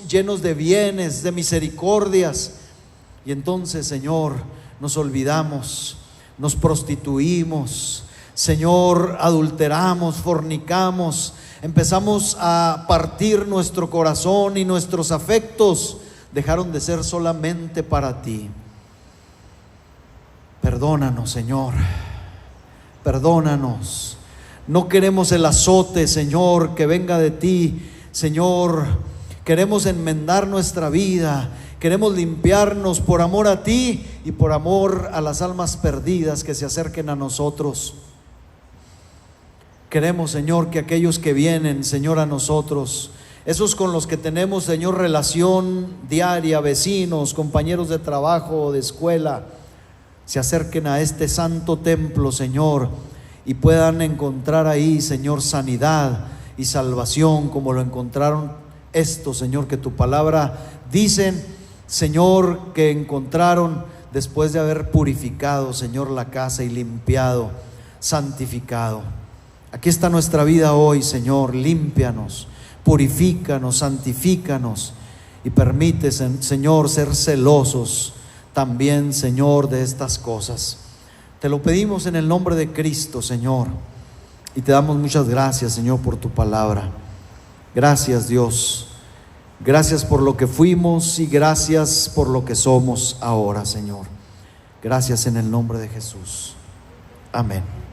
llenos de bienes, de misericordias. Y entonces, Señor, nos olvidamos, nos prostituimos, Señor, adulteramos, fornicamos, empezamos a partir nuestro corazón y nuestros afectos dejaron de ser solamente para ti. Perdónanos, Señor, perdónanos. No queremos el azote, Señor, que venga de ti, Señor. Queremos enmendar nuestra vida, queremos limpiarnos por amor a ti y por amor a las almas perdidas que se acerquen a nosotros. Queremos, Señor, que aquellos que vienen, Señor, a nosotros, esos con los que tenemos, Señor, relación diaria, vecinos, compañeros de trabajo o de escuela, se acerquen a este santo templo, Señor, y puedan encontrar ahí, Señor, sanidad y salvación, como lo encontraron estos, Señor, que tu palabra dicen, Señor, que encontraron después de haber purificado, Señor, la casa y limpiado, santificado. Aquí está nuestra vida hoy, Señor. Límpianos, purifícanos, santifícanos y permite, Señor, ser celosos también, Señor, de estas cosas. Te lo pedimos en el nombre de Cristo, Señor, y te damos muchas gracias, Señor, por tu palabra. Gracias, Dios. Gracias por lo que fuimos y gracias por lo que somos ahora, Señor. Gracias en el nombre de Jesús. Amén.